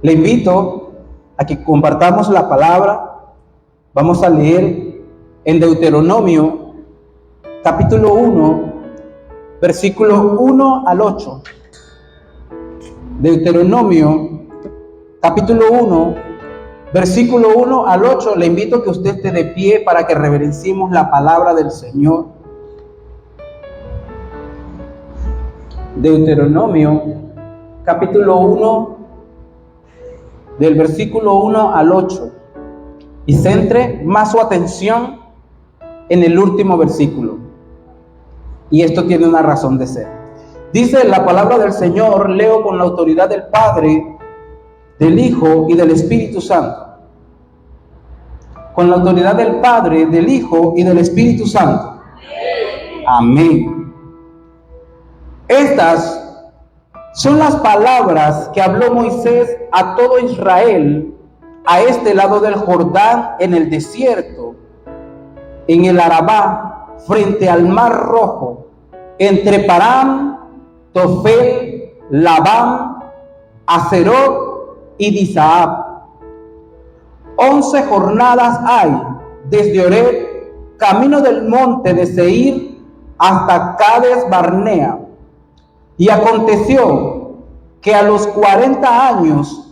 Le invito a que compartamos la palabra. Vamos a leer en Deuteronomio, capítulo 1, versículo 1 al 8. Deuteronomio, capítulo 1, versículo 1 al 8. Le invito a que usted esté de pie para que reverenciemos la palabra del Señor. Deuteronomio, capítulo 1, del versículo 1 al 8. Y centre más su atención en el último versículo. Y esto tiene una razón de ser. Dice la palabra del Señor, leo con la autoridad del Padre, del Hijo y del Espíritu Santo. Con la autoridad del Padre, del Hijo y del Espíritu Santo. Amén. Estas son las palabras que habló Moisés a todo Israel a este lado del Jordán en el desierto, en el Arabá, frente al Mar Rojo, entre Parán, Tofel, Labán, Aserot y Disaab. 11 jornadas hay desde Oreb, camino del monte de Seir, hasta Cades Barnea. Y aconteció que a los 40 años,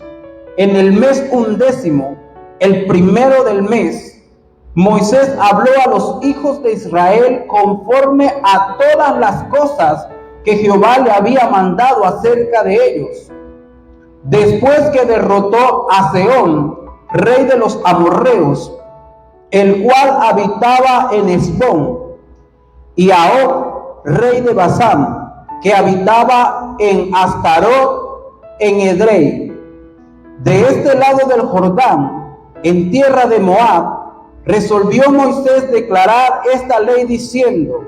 en el mes 11, el primero del mes, Moisés habló a los hijos de Israel conforme a todas las cosas que Jehová le había mandado acerca de ellos. Después que derrotó a Sehón, rey de los amorreos, el cual habitaba en Hesbón, y a Og, rey de Basán, que habitaba en Astarot, en Edrei. De este lado del Jordán, en tierra de Moab, resolvió Moisés declarar esta ley diciendo: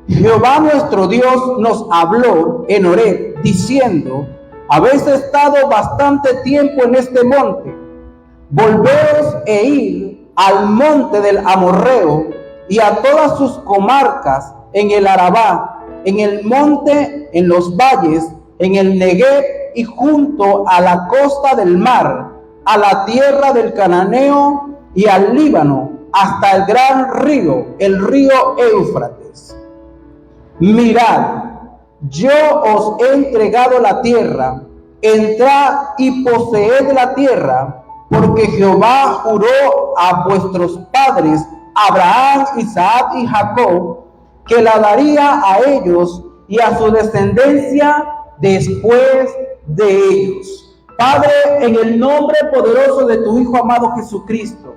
Jehová nuestro Dios nos habló en Oreb, diciendo: habéis estado bastante tiempo en este monte, volveos e ir al monte del Amorreo y a todas sus comarcas, en el Arabá, en el monte, en los valles, en el Negev y junto a la costa del mar, a la tierra del Cananeo y al Líbano, hasta el gran río, el río Éufrates. Mirad, yo os he entregado la tierra, entrad y poseed la tierra, porque Jehová juró a vuestros padres, Abraham, Isaac y Jacob, que la daría a ellos y a su descendencia después de ellos. Padre, en el nombre poderoso de tu Hijo amado Jesucristo,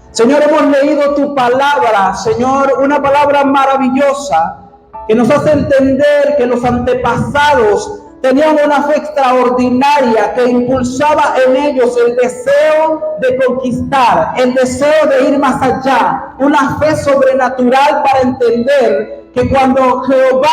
Señor, hemos leído tu palabra, Señor, una palabra maravillosa que nos hace entender que los antepasados tenían una fe extraordinaria que impulsaba en ellos el deseo de conquistar, el deseo de ir más allá, una fe sobrenatural para entender que cuando Jehová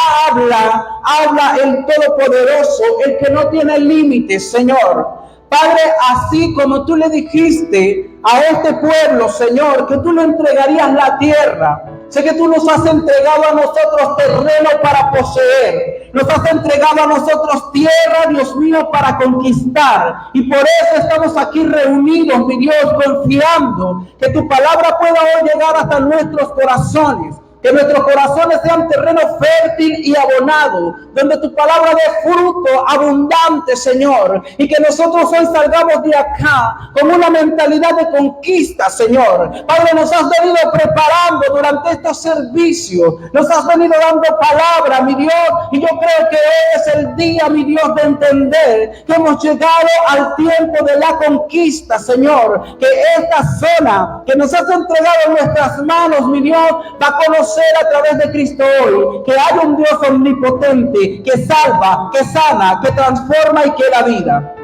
habla el Todopoderoso, el que no tiene límites, Señor. Padre, así como tú le dijiste a este pueblo, Señor, que tú le entregarías la tierra. Sé que tú nos has entregado a nosotros terreno para poseer. Nos has entregado a nosotros tierra, Dios mío, para conquistar. Y por eso estamos aquí reunidos, mi Dios, confiando que tu palabra pueda hoy llegar hasta nuestros corazones. Que nuestros corazones sean terreno fértil y abonado, donde tu palabra dé fruto abundante, Señor. Y que nosotros hoy salgamos de acá con una mentalidad de conquista, Señor. Padre, nos has venido preparando durante estos servicios. Nos has venido dando palabra, mi Dios. Y yo creo que hoy es el día, mi Dios, de entender que hemos llegado al tiempo de la conquista, Señor. Que esta zona que nos has entregado en nuestras manos, mi Dios, va a conocer a través de Cristo hoy que hay un Dios omnipotente que salva, que sana, que transforma y que da vida.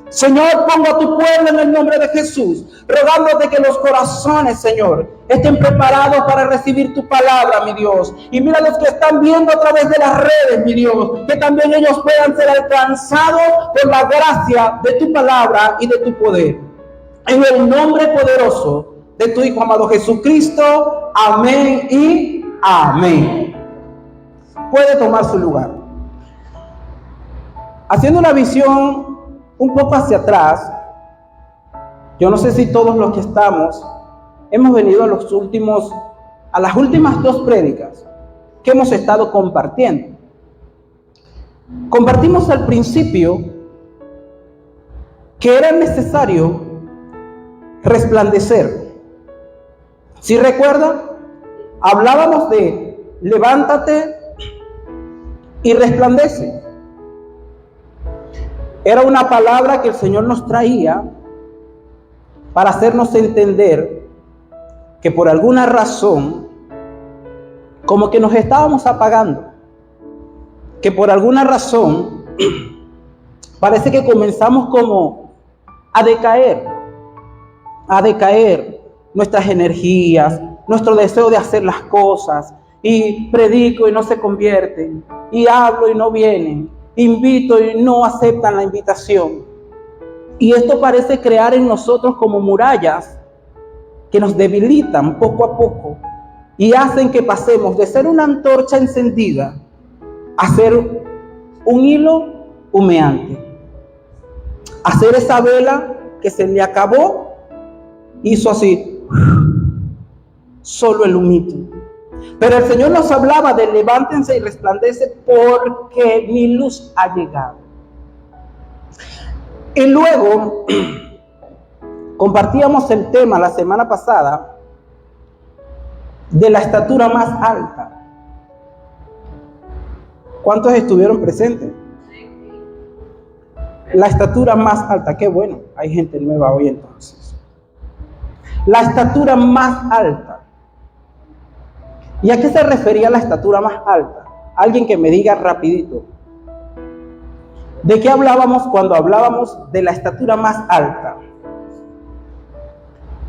Señor, pongo a tu pueblo en el nombre de Jesús, rogándote que los corazones, Señor, estén preparados para recibir tu palabra, mi Dios. Y mira los que están viendo a través de las redes, mi Dios, que también ellos puedan ser alcanzados por la gracia de tu palabra y de tu poder. En el nombre poderoso de tu Hijo amado Jesucristo, amén y amén. Puede tomar su lugar. Haciendo una visión un poco hacia atrás, yo no sé si todos los que estamos hemos venido a las últimas 2 prédicas que hemos estado compartiendo. Compartimos al principio que era necesario resplandecer. ¿Sí recuerdan? Hablábamos de levántate y resplandece. Era una palabra que el Señor nos traía para hacernos entender que por alguna razón, como que nos estábamos apagando, que por alguna razón parece que comenzamos como a decaer nuestras energías, nuestro deseo de hacer las cosas, y predico y no se convierten, y hablo y no vienen, invito y no aceptan la invitación. Y esto parece crear en nosotros como murallas que nos debilitan poco a poco y hacen que pasemos de ser una antorcha encendida a ser un hilo humeante, a ser esa vela que se le acabó, hizo así, solo el humito. Pero el Señor nos hablaba de levántense y resplandece porque mi luz ha llegado. Y luego compartíamos el tema la semana pasada de la estatura más alta. ¿Cuántos estuvieron presentes? La estatura más alta, qué bueno, hay gente nueva hoy entonces. La estatura más alta. ¿Y a qué se refería la estatura más alta? Alguien que me diga rapidito. ¿De qué hablábamos cuando hablábamos de la estatura más alta?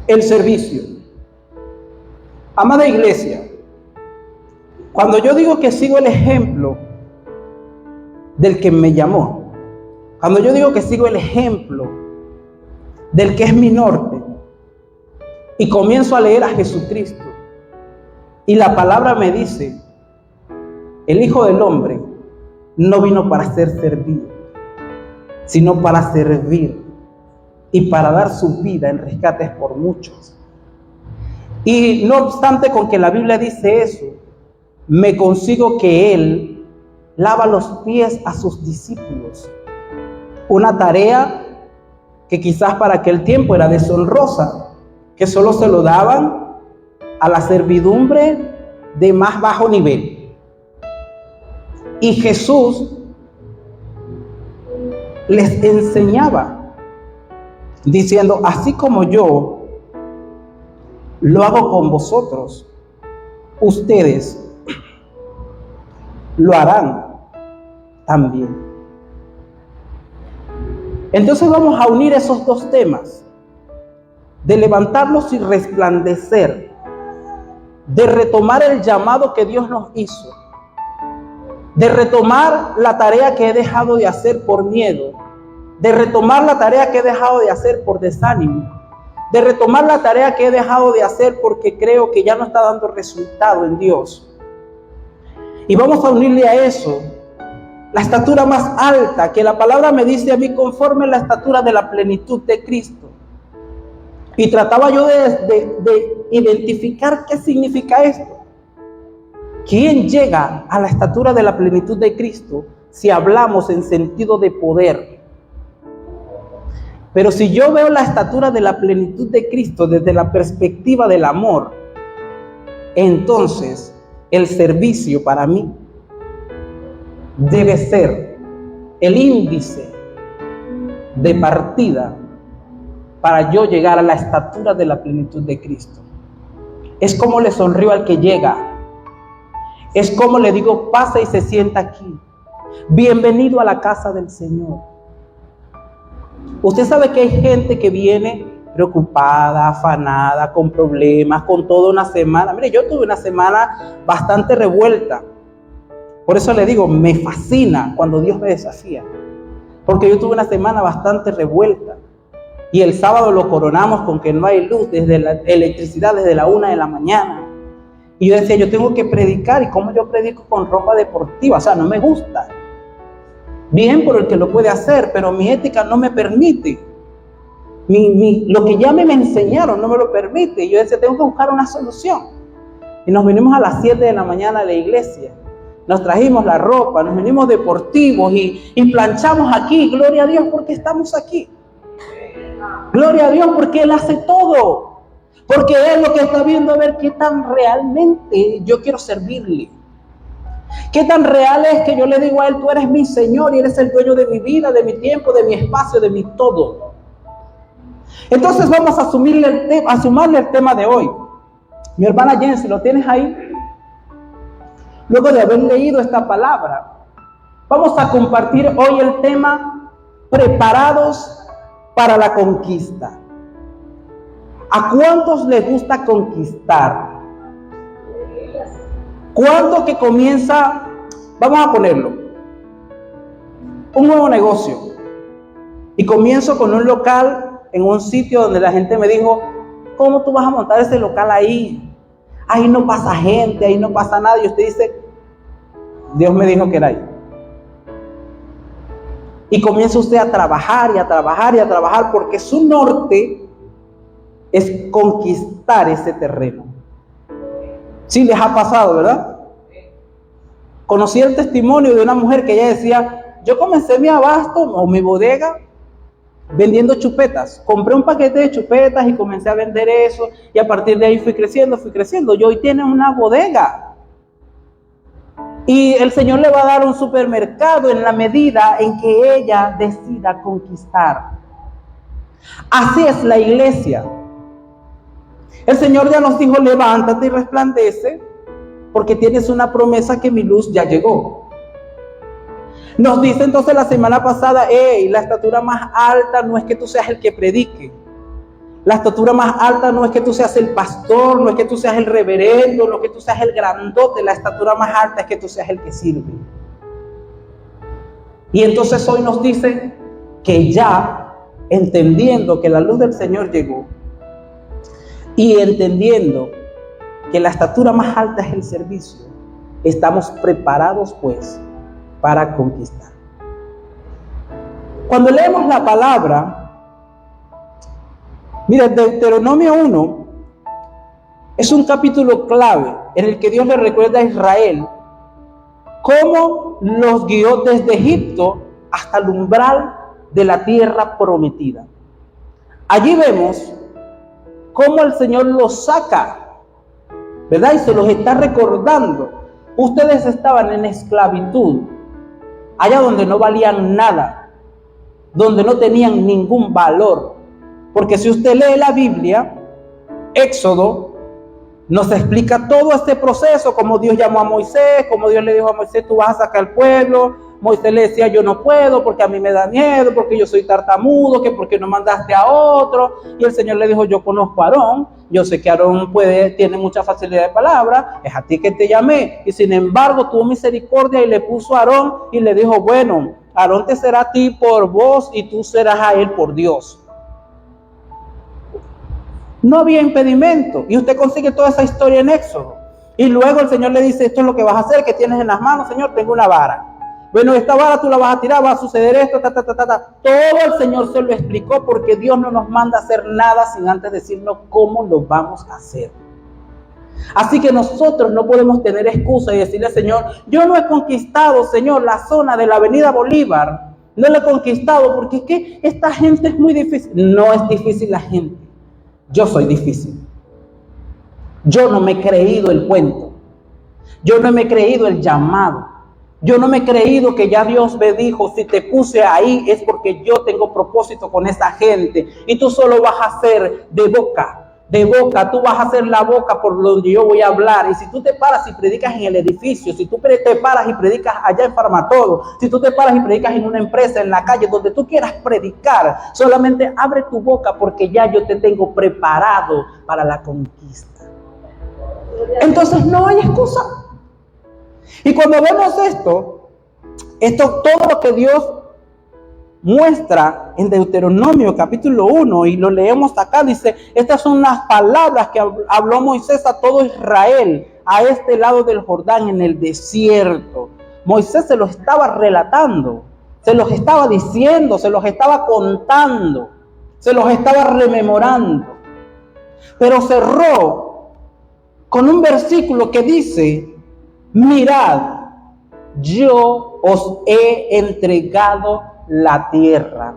El servicio. Amada iglesia, cuando yo digo que sigo el ejemplo del que me llamó, cuando yo digo que sigo el ejemplo del que es mi norte, y comienzo a leer a Jesucristo, y la palabra me dice, el Hijo del Hombre no vino para ser servido, sino para servir y para dar su vida en rescates por muchos. Y no obstante con que la Biblia dice eso, me consigo que Él lava los pies a sus discípulos. Una tarea que quizás para aquel tiempo era deshonrosa, que solo se lo daban a la servidumbre de más bajo nivel. Y Jesús les enseñaba diciendo, así como yo lo hago con vosotros, ustedes lo harán también. Entonces vamos a unir esos 2 temas, de levantarlos y resplandecer, de retomar el llamado que Dios nos hizo, de retomar la tarea que he dejado de hacer por miedo, de retomar la tarea que he dejado de hacer por desánimo, de retomar la tarea que he dejado de hacer porque creo que ya no está dando resultado en Dios. Y vamos a unirle a eso la estatura más alta, que la palabra me dice a mí conforme a la estatura de la plenitud de Cristo. Y trataba yo de identificar qué significa esto. ¿Quién llega a la estatura de la plenitud de Cristo si hablamos en sentido de poder? Pero si yo veo la estatura de la plenitud de Cristo desde la perspectiva del amor, entonces el servicio para mí debe ser el índice de partida para yo llegar a la estatura de la plenitud de Cristo. Es como le sonrío al que llega. Es como le digo, pasa y se sienta aquí. Bienvenido a la casa del Señor. Usted sabe que hay gente que viene preocupada, afanada, con problemas, con toda una semana. Mire, yo tuve una semana bastante revuelta. Por eso le digo, me fascina cuando Dios me desafía. Porque yo tuve una semana bastante revuelta. Y el sábado lo coronamos con que no hay luz, desde la electricidad desde la 1 de la mañana. Y yo decía, yo tengo que predicar. ¿Y cómo yo predico con ropa deportiva? O sea, no me gusta. Bien por el que lo puede hacer, pero mi ética no me permite. Lo que ya me enseñaron no me lo permite. Y yo decía, tengo que buscar una solución. Y nos vinimos a las 7 de la mañana a la iglesia. Nos trajimos la ropa, nos vinimos deportivos y planchamos aquí. Gloria a Dios porque estamos aquí. Gloria a Dios porque Él hace todo. Porque Él lo que está viendo a ver qué tan realmente yo quiero servirle. Qué tan real es que yo le digo a Él, tú eres mi Señor y eres el dueño de mi vida, de mi tiempo, de mi espacio, de mi todo. Entonces vamos a sumarle el tema de hoy. Mi hermana Jensi, ¿lo tienes ahí? Luego de haber leído esta palabra, vamos a compartir hoy el tema preparados para la conquista. ¿A cuántos les gusta conquistar? ¿Cuánto que comienza, vamos a ponerlo, un nuevo negocio? Y comienzo con un local en un sitio donde la gente me dijo, ¿cómo tú vas a montar ese local ahí? Ahí no pasa gente, ahí no pasa nada. Y usted dice, Dios me dijo que era ahí. Y comienza usted a trabajar y a trabajar y a trabajar porque su norte es conquistar ese terreno. Sí les ha pasado, ¿verdad? Conocí el testimonio de una mujer que ella decía, yo comencé mi abasto o mi bodega vendiendo chupetas. Compré un paquete de chupetas y comencé a vender eso y a partir de ahí fui creciendo. Y hoy tiene una bodega. Y el Señor le va a dar un supermercado en la medida en que ella decida conquistar. Así es la iglesia. El Señor ya nos dijo, levántate y resplandece, porque tienes una promesa que mi luz ya llegó. Nos dice entonces la semana pasada, la estatura más alta no es que tú seas el que predique. La estatura más alta no es que tú seas el pastor, no es que tú seas el reverendo, no es que tú seas el grandote. La estatura más alta es que tú seas el que sirve. Y entonces hoy nos dice que ya, entendiendo que la luz del Señor llegó, y entendiendo que la estatura más alta es el servicio, estamos preparados pues para conquistar. Cuando leemos la palabra, mira, Deuteronomio 1 es un capítulo clave en el que Dios le recuerda a Israel cómo los guió desde Egipto hasta el umbral de la tierra prometida. Allí vemos cómo el Señor los saca, ¿verdad? Y se los está recordando. Ustedes estaban en esclavitud, allá donde no valían nada, donde no tenían ningún valor. Porque si usted lee la Biblia, Éxodo nos explica todo este proceso, como Dios llamó a Moisés, como Dios le dijo a Moisés, tú vas a sacar al pueblo. Moisés le decía, yo no puedo porque a mí me da miedo, porque yo soy tartamudo, que porque no mandaste a otro. Y el Señor le dijo, yo conozco a Aarón, yo sé que Aarón tiene mucha facilidad de palabra, es a ti que te llamé. Y sin embargo tuvo misericordia y le puso a Aarón y le dijo, bueno, Aarón te será a ti por voz y tú serás a él por Dios. No había impedimento. Y usted consigue toda esa historia en Éxodo. Y luego el Señor le dice, esto es lo que vas a hacer, que tienes en las manos, Señor, tengo una vara. Bueno, esta vara tú la vas a tirar, va a suceder esto, Todo el Señor se lo explicó porque Dios no nos manda a hacer nada sin antes decirnos cómo lo vamos a hacer. Así que nosotros no podemos tener excusa y decirle al Señor, yo no he conquistado, Señor, la zona de la Avenida Bolívar. No la he conquistado porque es que esta gente es muy difícil. No es difícil la gente. Yo soy difícil. Yo no me he creído el cuento. Yo no me he creído el llamado. Yo no me he creído que ya Dios me dijo, si te puse ahí es porque yo tengo propósito con esa gente. Y tú solo vas a hacer de boca, tú vas a hacer la boca por donde yo voy a hablar. Y si tú te paras y predicas en el edificio, si tú te paras y predicas allá en Farmatodo, si tú te paras y predicas en una empresa, en la calle, donde tú quieras predicar, solamente abre tu boca porque ya yo te tengo preparado para la conquista. Entonces no hay excusa. Y cuando vemos esto, todo lo que Dios muestra en Deuteronomio capítulo 1 y lo leemos acá, dice, estas son las palabras que habló Moisés a todo Israel a este lado del Jordán en el desierto. Moisés se lo estaba relatando. se los estaba diciendo, se los estaba contando, se los estaba rememorando. Pero cerró con un versículo que dice: mirad, yo os he entregado la tierra.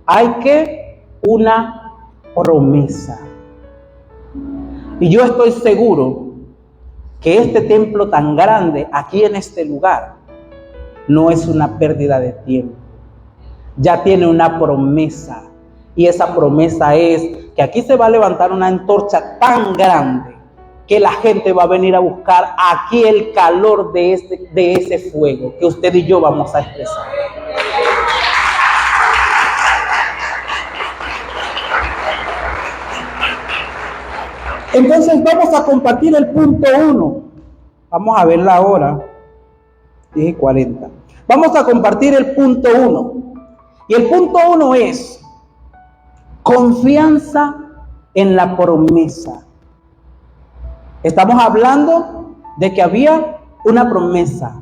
Hay que una promesa. Y yo estoy seguro que este templo tan grande aquí en este lugar no es una pérdida de tiempo. Ya tiene una promesa. Y esa promesa es que aquí se va a levantar una antorcha tan grande que la gente va a venir a buscar aquí el calor de ese fuego que usted y yo vamos a expresar. Entonces vamos a compartir el punto 1. Vamos a verla ahora. 10:40. Vamos a compartir el punto 1. Y el punto 1 es confianza en la promesa. Estamos hablando de que había una promesa.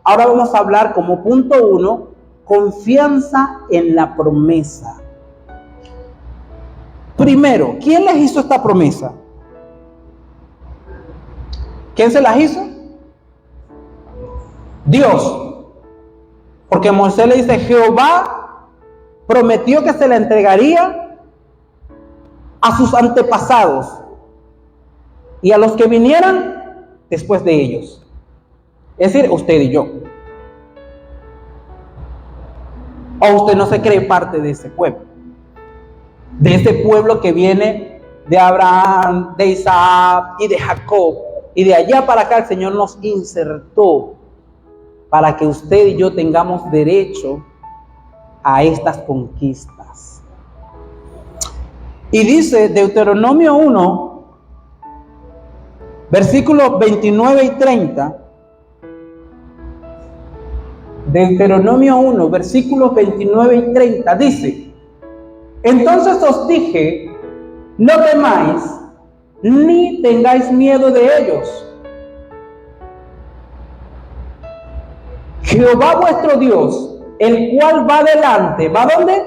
Ahora vamos a hablar como punto 1, confianza en la promesa. Primero, ¿quién les hizo esta promesa? ¿Quién se las hizo? Dios. Porque Moisés le dice: Jehová prometió que se la entregaría a sus antepasados y a los que vinieran después de ellos. Es decir, usted y yo. ¿O usted no se cree parte de ese pueblo? De ese pueblo que viene de Abraham, de Isaac y de Jacob. Y de allá para acá el Señor nos insertó para que usted y yo tengamos derecho a estas conquistas. Y dice Deuteronomio 1, versículos 29 y 30. Deuteronomio 1, versículos 29 y 30 dice: entonces os dije, no temáis, ni tengáis miedo de ellos. Jehová vuestro Dios, el cual va delante, ¿va dónde?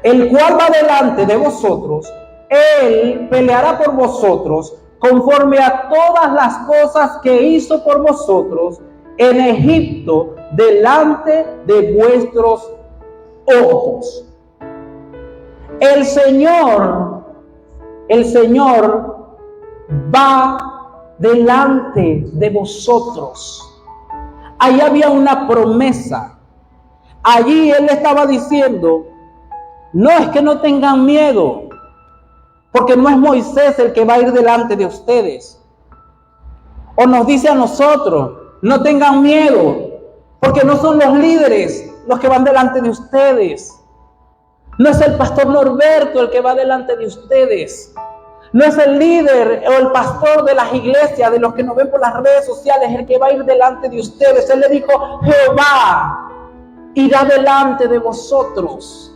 El cual va delante de vosotros, Él peleará por vosotros, conforme a todas las cosas que hizo por vosotros en Egipto, delante de vuestros ojos. El Señor va delante de vosotros. Allí había una promesa. Allí Él estaba diciendo: no es que no tengan miedo, porque no es Moisés el que va a ir delante de ustedes. O nos dice a nosotros: no tengan miedo, porque no son los líderes los que van delante de ustedes. No es el pastor Norberto el que va delante de ustedes. No es el líder o el pastor de las iglesias, de los que nos ven por las redes sociales, el que va a ir delante de ustedes. Él le dijo: Jehová irá delante de vosotros.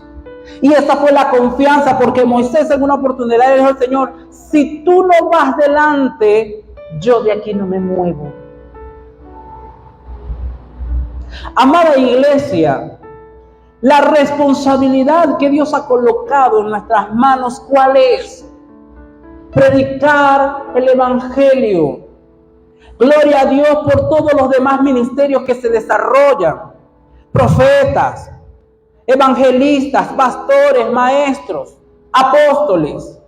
Y esa fue la confianza, porque Moisés en una oportunidad le dijo al Señor: si tú no vas delante, yo de aquí no me muevo. Amada iglesia, la responsabilidad que Dios ha colocado en nuestras manos, ¿cuál es? Predicar el evangelio. Gloria a Dios por todos los demás ministerios que se desarrollan. Profetas, evangelistas, pastores, maestros, apóstoles.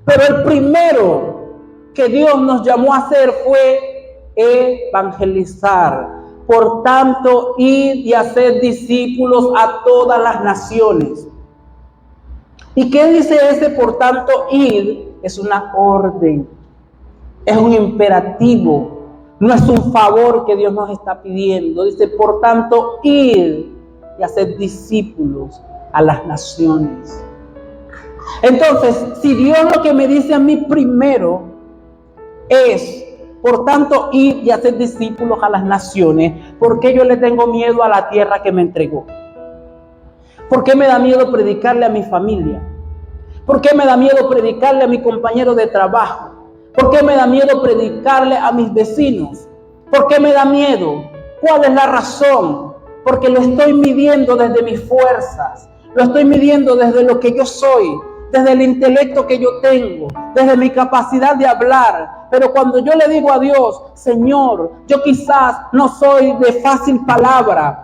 Pero el primero que Dios nos llamó a hacer fue evangelizar. Por tanto, id y haced discípulos a todas las naciones. ¿Y qué dice ese por tanto id? Es una orden, es un imperativo, no es un favor que Dios nos está pidiendo. Dice: por tanto, id y haced discípulos a las naciones. Entonces, si Dios lo que me dice a mí primero es: por tanto, id y haced discípulos a las naciones, ¿por qué yo le tengo miedo a la tierra que me entregó? ¿Por qué me da miedo predicarle a mi familia? ¿Por qué me da miedo predicarle a mi compañero de trabajo? ¿Por qué me da miedo predicarle a mis vecinos? ¿Por qué me da miedo? ¿Cuál es la razón? porque lo estoy midiendo desde mis fuerzas, lo estoy midiendo desde lo que yo soy, desde el intelecto que yo tengo, desde mi capacidad de hablar. Pero cuando yo le digo a Dios, Señor, yo quizás no soy de fácil palabra,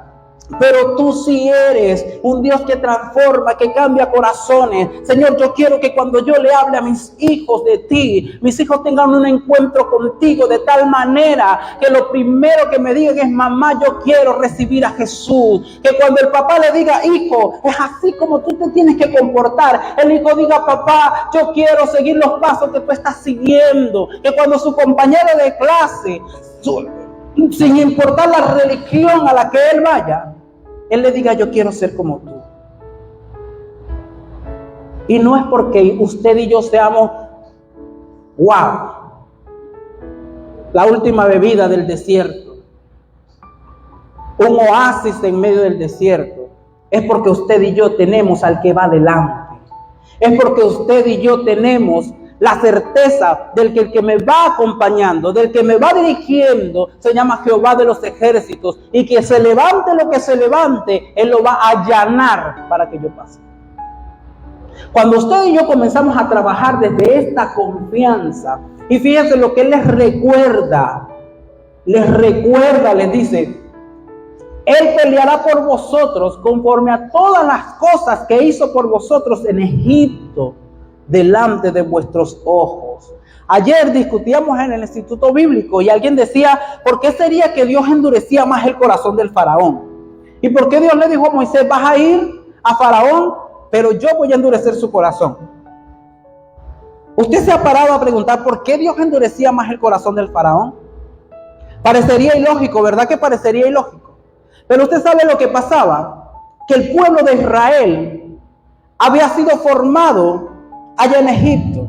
pero tú sí eres un Dios que transforma, que cambia corazones. Señor, yo quiero que cuando yo le hable a mis hijos de ti, mis hijos tengan un encuentro contigo de tal manera que lo primero que me digan es: mamá, yo quiero recibir a Jesús. Que cuando el papá le diga: hijo, es así como tú te tienes que comportar, el hijo diga: papá, yo quiero seguir los pasos que tú estás siguiendo. Que cuando su compañero de clase, sin importar la religión a la que él vaya, él le diga: yo quiero ser como tú. Y no es porque usted y yo seamos wow, la última bebida del desierto, un oasis en medio del desierto. Es porque usted y yo tenemos al que va adelante. Es porque usted y yo tenemos la certeza del que el que me va acompañando, del que me va dirigiendo, se llama Jehová de los ejércitos, y que se levante lo que se levante, Él lo va a allanar para que yo pase. Cuando usted y yo comenzamos a trabajar desde esta confianza, y fíjense lo que Él les recuerda, les dice: Él peleará por vosotros conforme a todas las cosas que hizo por vosotros en Egipto, delante de vuestros ojos. Ayer discutíamos en el Instituto Bíblico y alguien decía: ¿por qué sería que Dios endurecía más el corazón del faraón? ¿Y por qué Dios le dijo a Moisés: vas a ir a faraón, pero yo voy a endurecer su corazón? ¿Usted se ha parado a preguntar por qué Dios endurecía más el corazón del faraón? Parecería ilógico, ¿verdad que parecería ilógico? Pero usted sabe lo que pasaba, que el pueblo de Israel había sido formado allá en Egipto,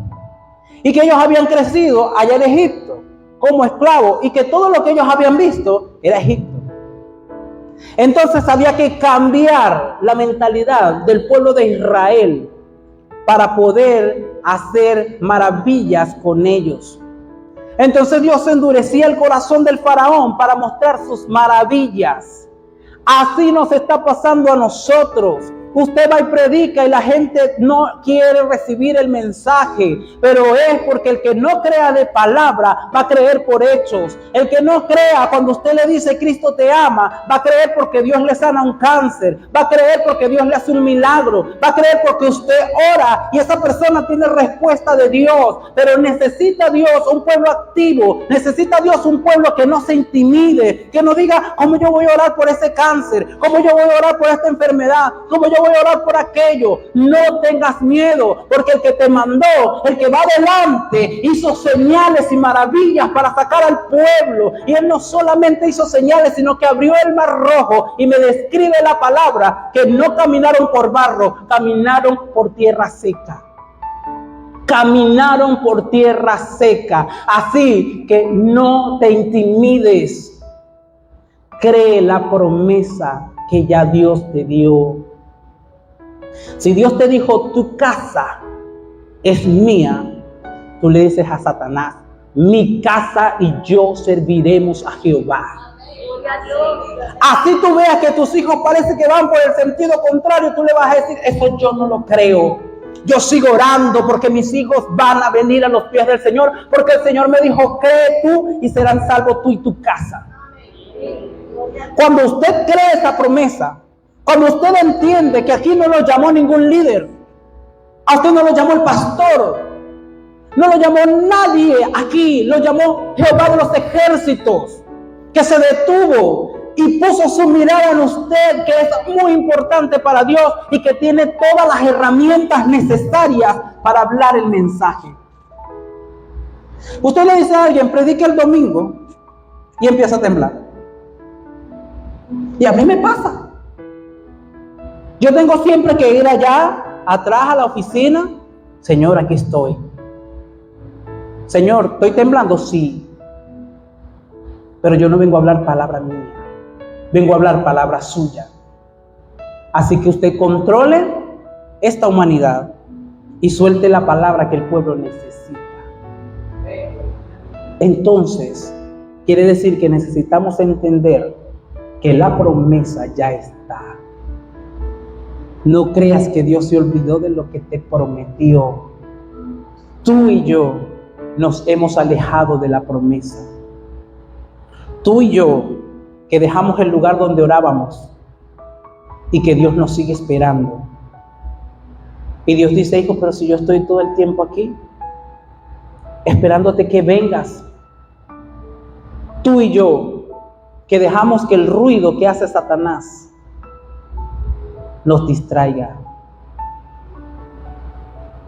y que ellos habían crecido allá en Egipto como esclavos, y que todo lo que ellos habían visto era Egipto. Entonces había que cambiar la mentalidad del pueblo de Israel para poder hacer maravillas con ellos. Entonces Dios endurecía el corazón del faraón para mostrar sus maravillas. Así nos está pasando a nosotros. Usted va y predica y la gente no quiere recibir el mensaje, pero es porque el que no crea de palabra va a creer por hechos. El que no crea cuando usted le dice Cristo te ama, va a creer porque Dios le sana un cáncer, va a creer porque Dios le hace un milagro, va a creer porque usted ora y esa persona tiene respuesta de Dios. Pero necesita Dios un pueblo activo, necesita Dios un pueblo que no se intimide, que no diga: ¿cómo yo voy a orar por ese cáncer? ¿Cómo yo voy a orar por esta enfermedad? ¿Cómo yo voy a orar por aquello? No tengas miedo, porque el que te mandó, el que va adelante, hizo señales y maravillas para sacar al pueblo. Y Él no solamente hizo señales, sino que abrió el mar rojo, y me describe la palabra que no caminaron por barro, caminaron por tierra seca. Caminaron por tierra seca. Así que no te intimides. Cree la promesa que ya Dios te dio. Si Dios te dijo: tu casa es mía, tú le dices a Satanás: mi casa y yo serviremos a Jehová. Así tú veas que tus hijos parece que van por el sentido contrario, tú le vas a decir: eso yo no lo creo. Yo sigo orando porque mis hijos van a venir a los pies del Señor, porque el Señor me dijo: cree tú y serán salvos tú y tu casa. Cuando usted cree esa promesa, cuando usted entiende que aquí no lo llamó ningún líder, a usted no lo llamó el pastor, no lo llamó nadie aquí, lo llamó Jehová de los ejércitos, que se detuvo y puso su mirada en usted, que es muy importante para Dios y que tiene todas las herramientas necesarias para hablar el mensaje. Usted le dice a alguien: predique el domingo, y empieza a temblar. Y a mí me pasa. Yo tengo siempre que ir allá atrás a la oficina. Señor, aquí estoy. Señor, ¿estoy temblando? Sí. Pero yo no vengo a hablar palabra mía, vengo a hablar palabra suya. Así que usted controle esta humanidad y suelte la palabra que el pueblo necesita. Entonces, quiere decir que necesitamos entender que la promesa ya está. No creas que Dios se olvidó de lo que te prometió. Tú y yo nos hemos alejado de la promesa. Tú y yo que dejamos el lugar donde orábamos y que Dios nos sigue esperando. Y Dios dice, hijo, pero si yo estoy todo el tiempo aquí, esperándote que vengas. Tú y yo que dejamos que el ruido que hace Satanás nos distraiga.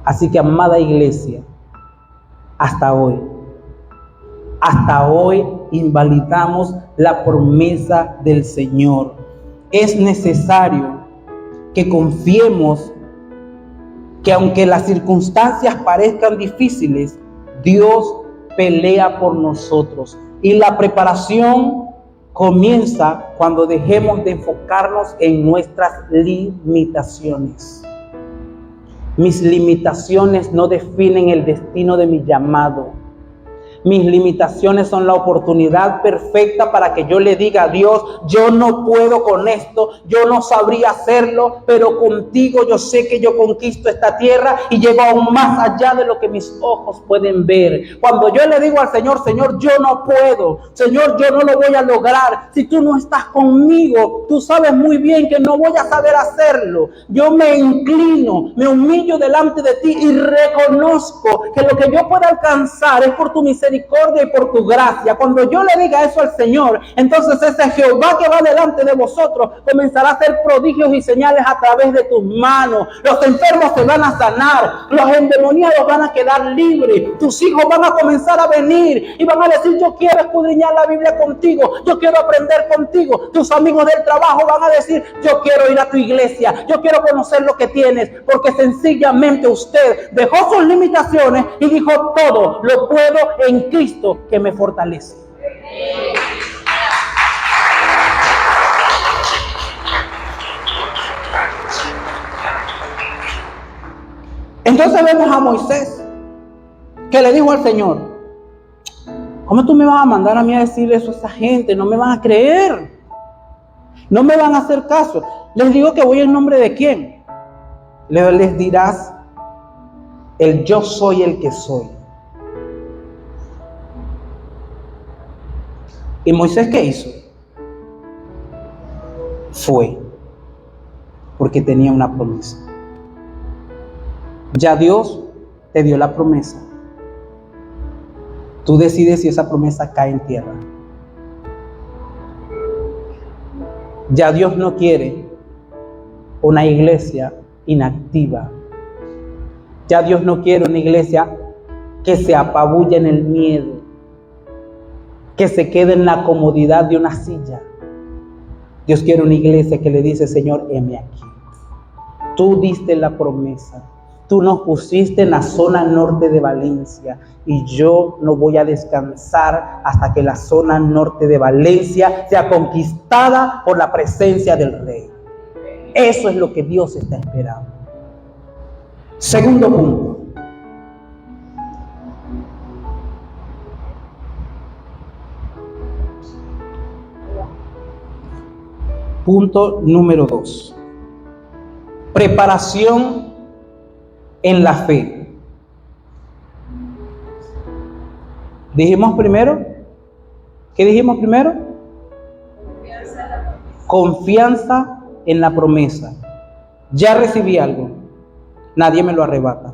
Así que, amada iglesia, hasta hoy invalidamos la promesa del Señor. Es necesario que confiemos que aunque las circunstancias parezcan difíciles, Dios pelea por nosotros. Y la preparación comienza cuando dejemos de enfocarnos en nuestras limitaciones. Mis limitaciones no definen el destino de mi llamado. Mis limitaciones son la oportunidad perfecta para que yo le diga a Dios, yo no puedo con esto, yo no sabría hacerlo, pero contigo yo sé que yo conquisto esta tierra y llego aún más allá de lo que mis ojos pueden ver. Cuando yo le digo al Señor, Señor, yo no puedo, Señor, yo no lo voy a lograr. Si tú no estás conmigo, tú sabes muy bien que no voy a saber hacerlo. Yo me inclino, me humillo delante de ti y reconozco que lo que yo pueda alcanzar es por tu misericordia y por tu gracia. Cuando yo le diga eso al Señor, entonces ese Jehová que va delante de vosotros comenzará a hacer prodigios y señales a través de tus manos. Los enfermos se van a sanar, los endemoniados van a quedar libres, tus hijos van a comenzar a venir y van a decir, yo quiero escudriñar la Biblia contigo, yo quiero aprender contigo. Tus amigos del trabajo van a decir, yo quiero ir a tu iglesia, yo quiero conocer lo que tienes, porque sencillamente usted dejó sus limitaciones y dijo, todo lo puedo en Cristo que me fortalece. Entonces vemos a Moisés que le dijo al Señor, ¿cómo tú me vas a mandar a mí a decirle eso a esa gente? No me van a creer, no me van a hacer caso. Les digo que voy en nombre de quién. Les dirás, el yo soy el que soy. ¿Y Moisés qué hizo? Fue, porque tenía una promesa. Ya Dios te dio la promesa. Tú decides si esa promesa cae en tierra. Ya Dios no quiere una iglesia inactiva. Ya Dios no quiere una iglesia que se apabulla en el miedo, que se quede en la comodidad de una silla. Dios quiere una iglesia que le dice, Señor, heme aquí. Tú diste la promesa. Tú nos pusiste en la zona norte de Valencia y yo no voy a descansar hasta que la zona norte de Valencia sea conquistada por la presencia del Rey. Eso es lo que Dios está esperando. Segundo punto. Punto número 2. Preparación en la fe. Dijimos primero, ¿qué dijimos primero? Confianza en la promesa. Ya recibí algo, nadie me lo arrebata.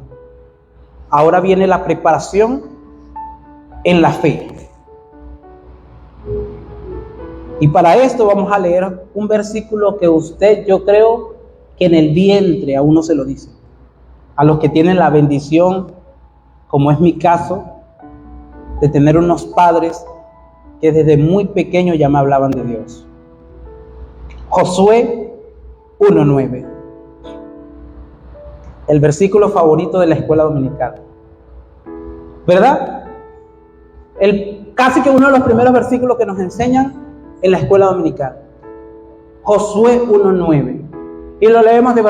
Ahora viene la preparación en la fe. Y para esto vamos a leer un versículo que usted, yo creo que en el vientre a uno se lo dice. A los que tienen la bendición, como es mi caso, de tener unos padres que desde muy pequeño ya me hablaban de Dios. Josué 1:9. El versículo favorito de la escuela dominical. ¿Verdad? Casi que uno de los primeros versículos que nos enseñan en la escuela dominical. Josué 1:9. Y lo leemos de